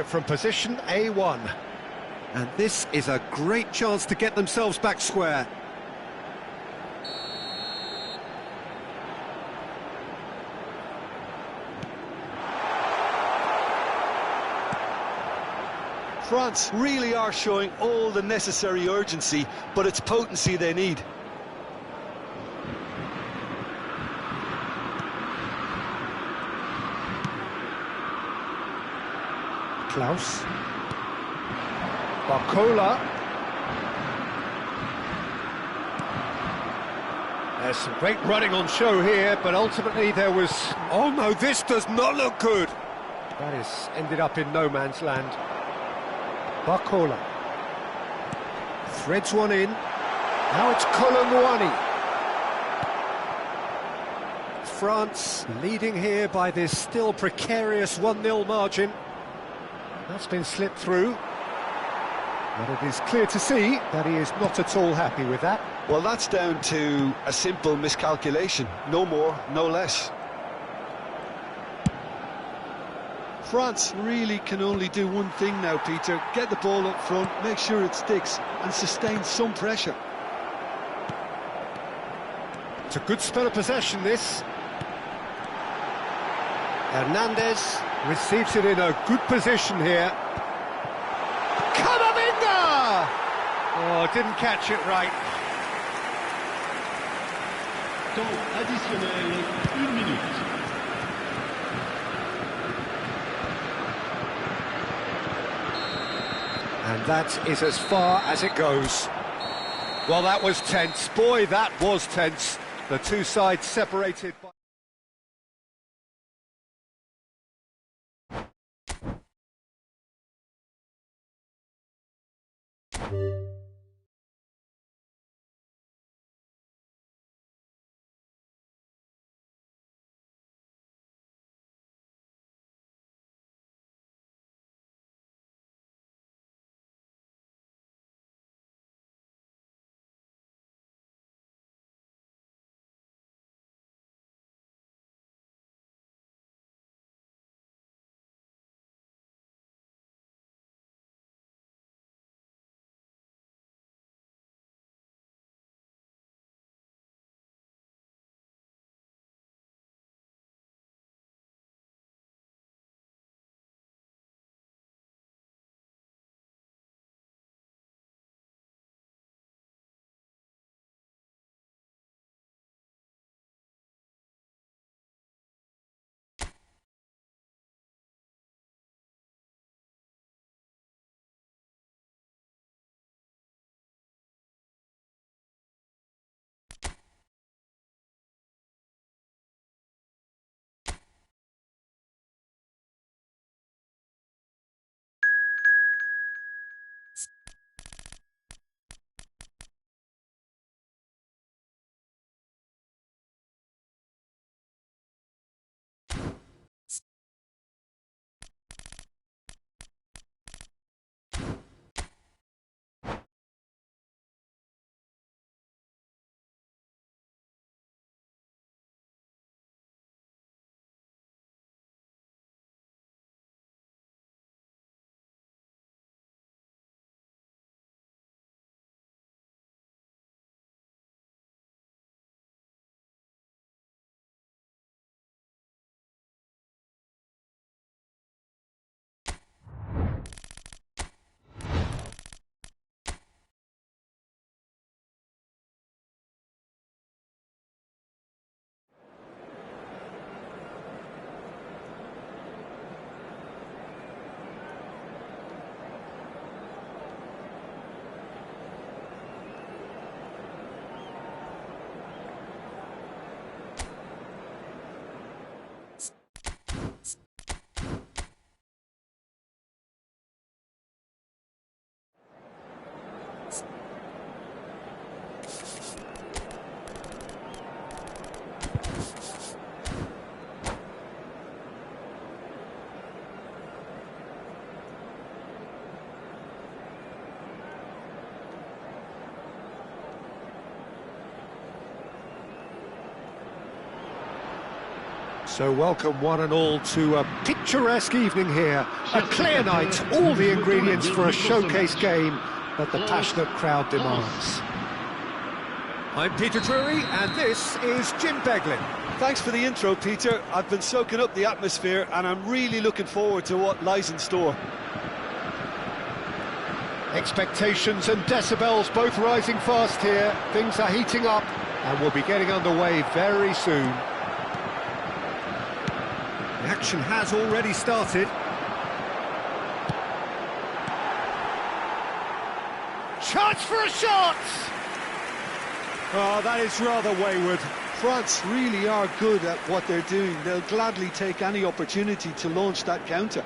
S1: From position A1.
S4: And this is a great chance to get themselves back square.
S2: France really are showing all the necessary urgency, but it's potency they need.
S1: Klaus. Barcola. There's some great running on show here, but ultimately there was...
S4: Oh no, this does not look good.
S1: That is ended up in no man's land. Barcola. Threads one in. Now it's Colomwani. France leading here by this still precarious 1-0 margin. That's been slipped through. But it is clear to see that he is not at all happy with that.
S2: Well, that's down to a simple miscalculation. No more, no less. France really can only do one thing now, Peter. Get the ball up front, make sure it sticks, and sustain some pressure.
S1: It's a good spell of possession, this. Hernandez receives it in a good position here. Camavinga! Oh, didn't catch it right.
S3: Temps additionnel, 1 minute.
S1: And that is as far as it goes. Well, that was tense. Boy, that was tense. The two sides separated by... So welcome one and all to a picturesque evening here. A clear night, all the ingredients for a showcase game that the passionate crowd demands.
S4: I'm Peter Drury, and this is Jim Beglin.
S2: Thanks for the intro, Peter. I've been soaking up the atmosphere and I'm really looking forward to what lies in store.
S1: Expectations and decibels both rising fast here. Things are heating up and we'll be getting underway very soon.
S4: The action has already started.
S1: Chance for a shot!
S2: Oh, that is rather wayward. France really are good at what they're doing. They'll gladly take any opportunity to launch that counter.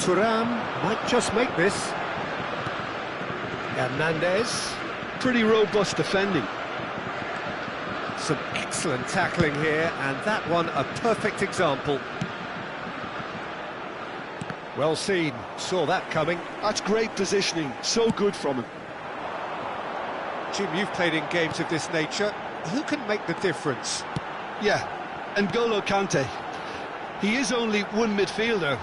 S1: Thuram might just make this. Hernandez.
S2: Pretty robust defending.
S4: Some excellent tackling here, and that one a perfect example. Well seen, saw that coming.
S2: That's great positioning, so good from him.
S4: Jim, you've played in games of this nature. Who can make the difference?
S2: Yeah, N'Golo Kante. He is only one midfielder,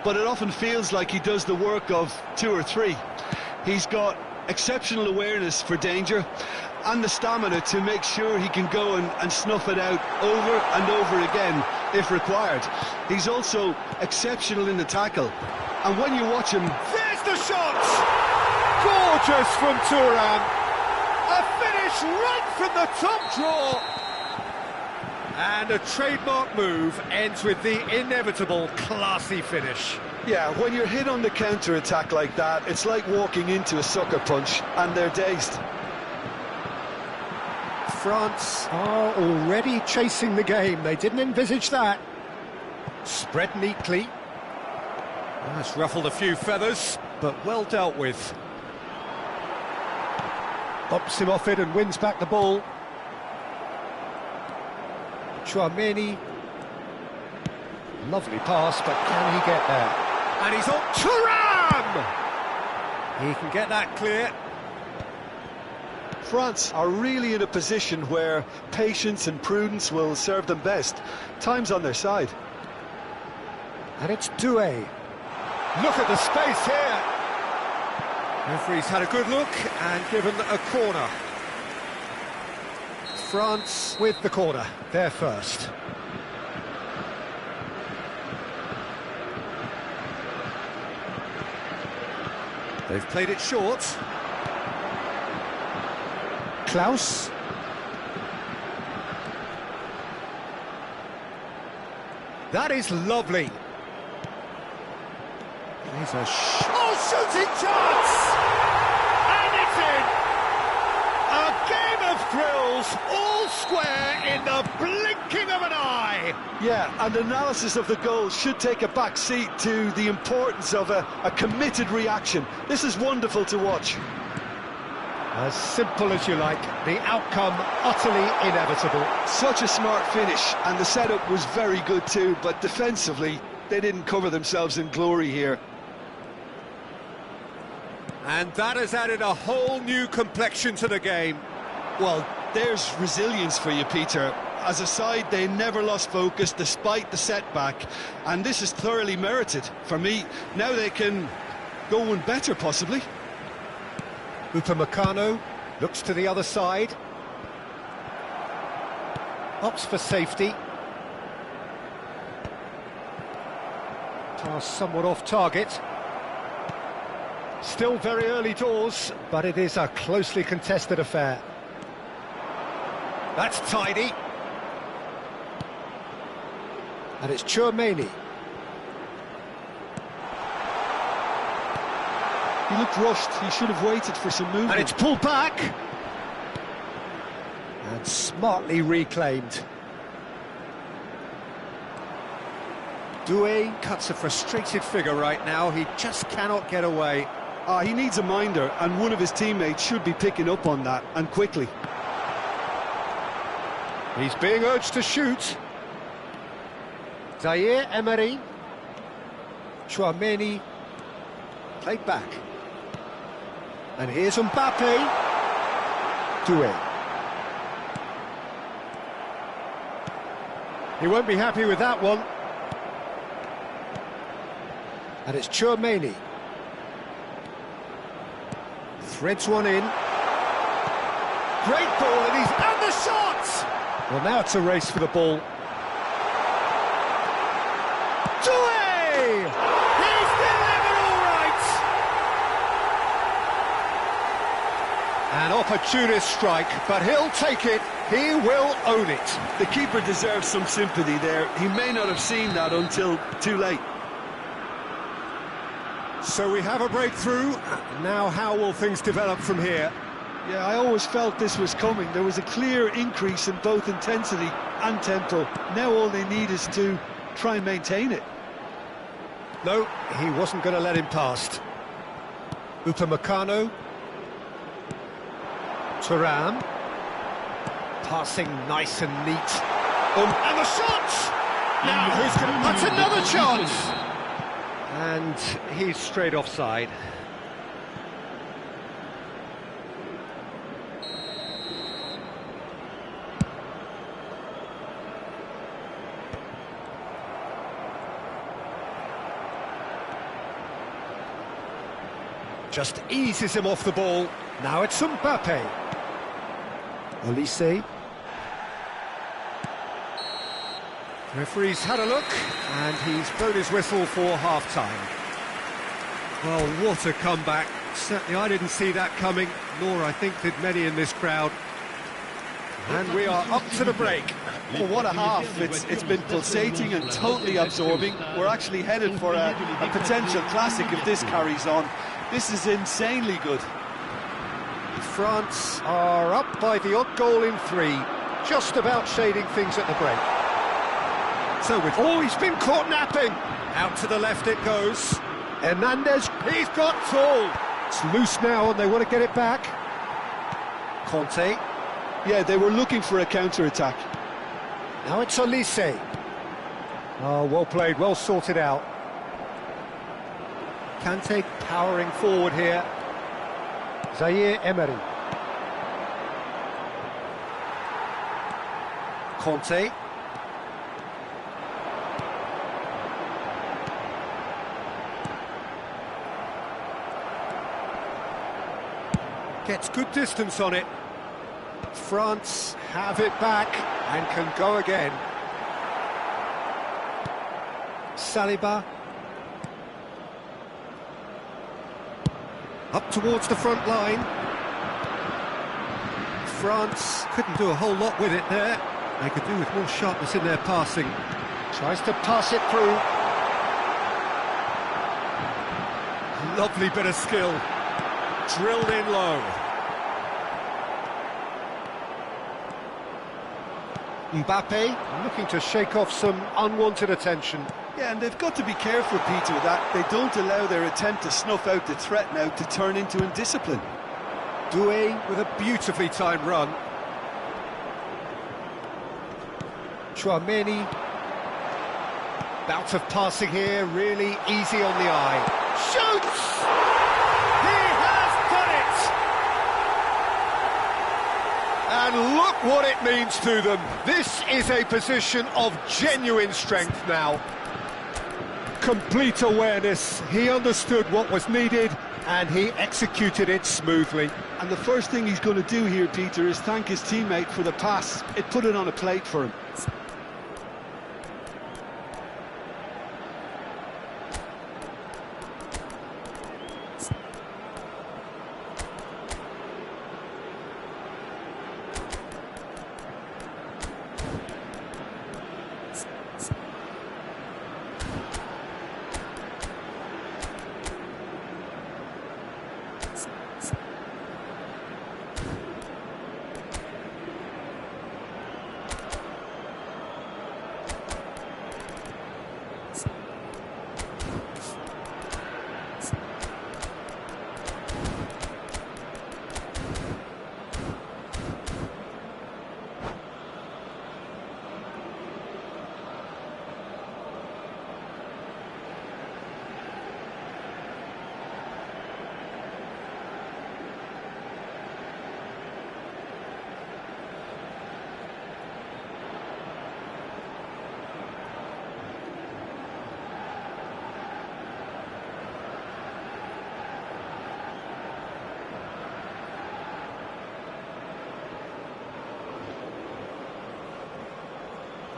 S2: but it often feels like he does the work of two or three. He's got exceptional awareness for danger and the stamina to make sure he can go and snuff it out over and over again if required. He's also exceptional in the tackle, and when you watch him...
S1: There's the shot!
S4: Gorgeous from Thuram. A finish right from the top draw. And a trademark move ends with the inevitable classy finish.
S2: Yeah, when you're hit on the counter-attack like that, it's like walking into a sucker punch, and they're dazed.
S1: France are already chasing the game. They didn't envisage that. Spread neatly.
S4: That's ruffled a few feathers, but well dealt with.
S1: Bops him off it and wins back the ball. Tchouaméni. Lovely pass, but can he get there?
S4: And he's on Thuram! He can get that clear.
S2: France are really in a position where patience and prudence will serve them best. Time's on their side.
S1: And it's Doué.
S4: Look at the space here. Referee's had a good look and given a corner.
S1: France with the corner, they're first.
S4: They've played it short.
S1: Klaus.
S4: That is lovely.
S1: Here's a
S4: shooting chance! And it's in! A game of thrills, all square in the blinking of an eye!
S2: Yeah, and analysis of the goal should take a back seat to the importance of a committed reaction. This is wonderful to watch.
S1: As simple as you like, the outcome utterly inevitable.
S2: Such a smart finish, and the setup was very good too, but defensively, they didn't cover themselves in glory here.
S4: And that has added a whole new complexion to the game.
S2: Well, there's resilience for you, Peter. As a side, they never lost focus despite the setback, and this is thoroughly merited. For me, now they can go one better, possibly.
S1: Upamecano looks to the other side. Opts for safety. Pass somewhat off target. Still very early doors, but it is a closely contested affair.
S4: That's tidy.
S1: And it's Tchouaméni.
S2: He looked rushed. He should have waited for some movement.
S1: And it's pulled back. And smartly reclaimed.
S4: Doué cuts a frustrated figure right now. He just cannot get away.
S2: He needs a minder, and one of his teammates should be picking up on that, and quickly.
S1: He's being urged to shoot. Zaire Emery. Tchouaméni. Played back. And here's Mbappe. Doué. He won't be happy with that one. And it's Tchouaméni. Threads one in.
S4: Great ball, and the shot!
S1: Well, now it's a race for the ball.
S4: Doué! He's delivered all right! An opportunist strike, but he'll take it. He will own it.
S2: The keeper deserves some sympathy there. He may not have seen that until too late.
S4: So we have a breakthrough. Now how will things develop from here?
S2: Yeah, I always felt this was coming. There was a clear increase in both intensity and tempo. Now all they need is to try and maintain it.
S1: No, he wasn't going to let him past. Upamecano. Thuram. Passing nice and neat.
S4: And the shot! Now who's going to... That's another chance!
S1: And he's straight offside. Just eases him off the ball. Now it's Mbappe. Olise.
S4: Referee's had a look, and he's blown his whistle for half-time. Well, what a comeback. Certainly I didn't see that coming, nor I think did many in this crowd. And we are up to the break.
S2: Well, what a half. It's been pulsating and totally absorbing. We're actually headed for a potential classic if this carries on. This is insanely good.
S1: France are up by the odd goal in 3, just about shading things at the break.
S4: So with... Oh, he's been caught napping! Out to the left it goes.
S1: Hernandez,
S4: He's got tall!
S1: it's loose now and they want to get it back. Conte,
S2: Yeah, they were looking for a counter-attack.
S1: now it's Olise. Oh, well played, well sorted out. Kante powering forward here. Zaire Emery. Conte.
S4: Gets good distance on it.
S1: France have it back and can go again. Saliba.
S4: Up towards the front line. France couldn't do a whole lot with it there. They could do with more sharpness in their passing.
S1: Tries to pass it through.
S4: Lovely bit of skill. Drilled in low.
S1: Mbappe looking to shake off some unwanted attention.
S2: Yeah, and they've got to be careful, Peter, with that. They don't allow their attempt to snuff out the threat now to turn into indiscipline.
S4: Doué with a beautifully timed run.
S1: Chouameni. Bout of passing here, really easy on the eye. Shoots!
S4: He has done it! And look what it means to them. This is a position of genuine strength now.
S1: Complete awareness. He understood what was needed and he executed it smoothly.
S2: And the first thing he's going to do here, Peter, is thank his teammate for the pass. It put it on a plate for him.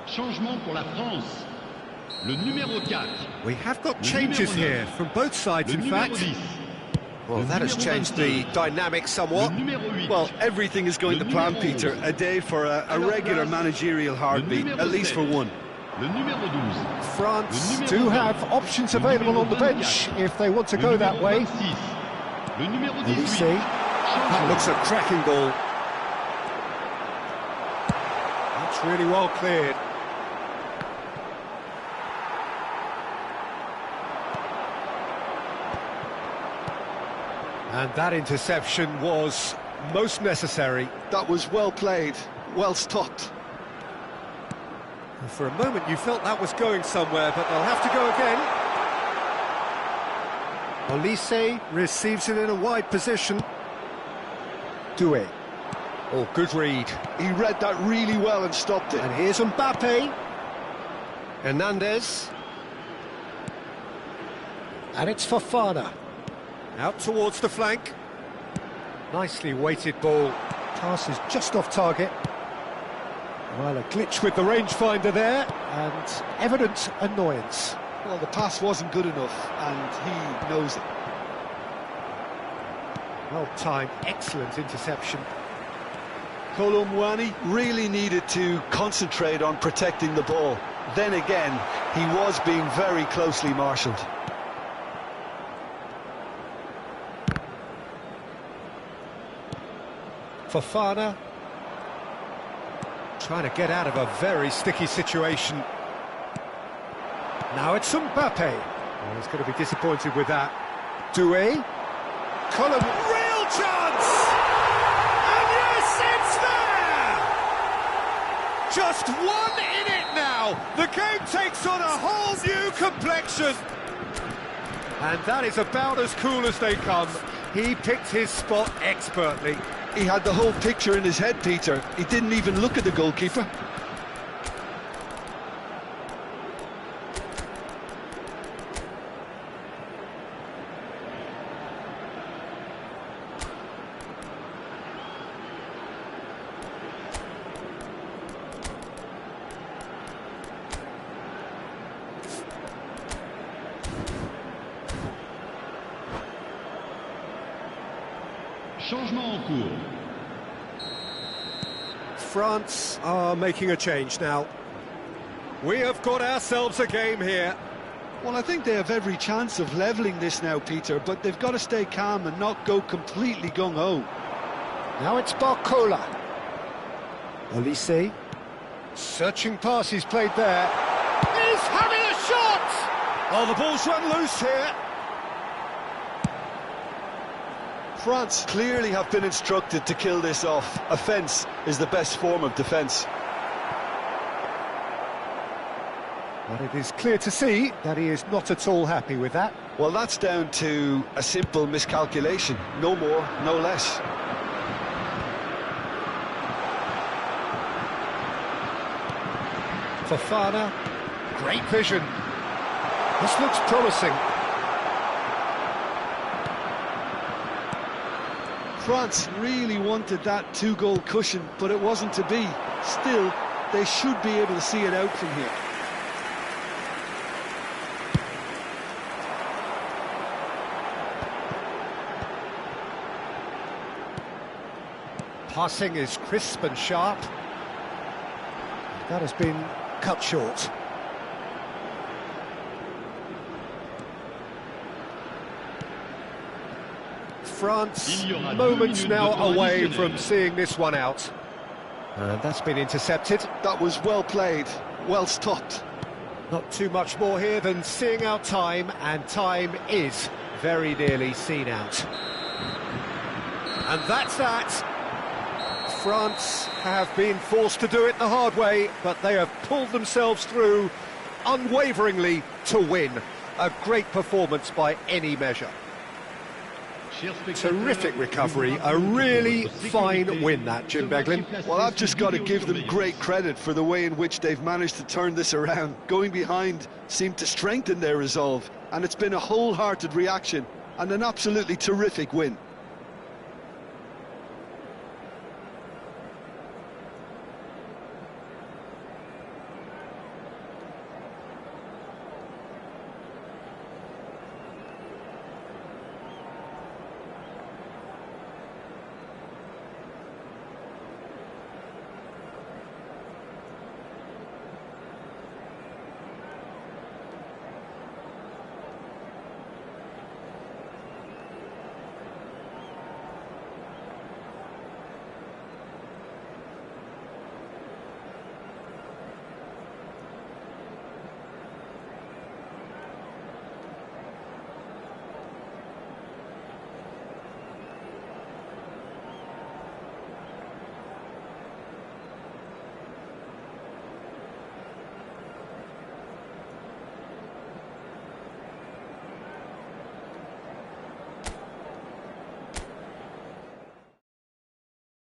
S3: Changement pour la France. Le numéro 4.
S4: We have got changes here from both sides, in fact. Well, that has changed the dynamic somewhat.
S2: Well, everything is going to plan, Peter. A day for a regular managerial heartbeat, at least for one.
S3: Le numéro 12.
S1: France do have options available on the bench if they want to go that way.
S3: Le numéro
S1: Olise.
S3: 18.
S4: That looks a cracking ball. That's really well cleared. And that interception was most necessary.
S2: That was well played, well stopped.
S4: For a moment you felt that was going somewhere, but they'll have to go again.
S1: Olise
S4: Receives it in a wide position.
S1: Doué.
S4: Oh, good read.
S2: He read that really well and stopped it.
S1: And here's Mbappe. Hernandez. And it's Fofana.
S4: Out towards the flank.
S1: Nicely weighted ball. Pass is just off target. Well, a glitch with the rangefinder there, and evident annoyance.
S2: Well, the pass wasn't good enough, and he knows it.
S1: Well-timed, excellent interception.
S2: Kolo Muani really needed to concentrate on protecting the ball. Then again, he was being very closely marshalled.
S1: Fofana trying to get out of a very sticky situation. Now it's Mbappe. Oh, he's going to be disappointed with that. Doué. Column. Real chance! And yes, it's there! Just one in it now. The game takes on a whole new complexion. And that is about as cool as they come. He picked his spot expertly.
S2: He had the whole picture in his head, Peter. He didn't even look at the goalkeeper.
S3: Changement en cours.
S4: France are making a change now. We have got ourselves a game here.
S2: Well, I think they have every chance of levelling this now, Peter, but they've got to stay calm and not go completely gung-ho.
S1: Now it's Barcola. Olise. Searching pass he's played there. He's having a shot!
S4: Oh, the ball's run loose here.
S2: France clearly have been instructed to kill this off. Offence is the best form of defence.
S1: But it is clear to see that he is not at all happy with that.
S2: Well, that's down to a simple miscalculation. No more, no less.
S1: Fofana. Great vision. This looks promising.
S2: France really wanted that two-goal cushion, but it wasn't to be. Still, they should be able to see it out from here.
S1: Passing is crisp and sharp. That has been cut short. France moments now away from seeing this one out. And that's been intercepted.
S2: That was well played, well stopped.
S1: Not too much more here than seeing out time, and time is very nearly seen out. And that's that. France have been forced to do it the hard way, but they have pulled themselves through unwaveringly to win. A great performance by any measure. Terrific recovery, a really fine win that, Jim Beglin.
S2: Well, I've just got to give them great credit for the way in which they've managed to turn this around. Going behind seemed to strengthen their resolve, and it's been a wholehearted reaction and an absolutely terrific win.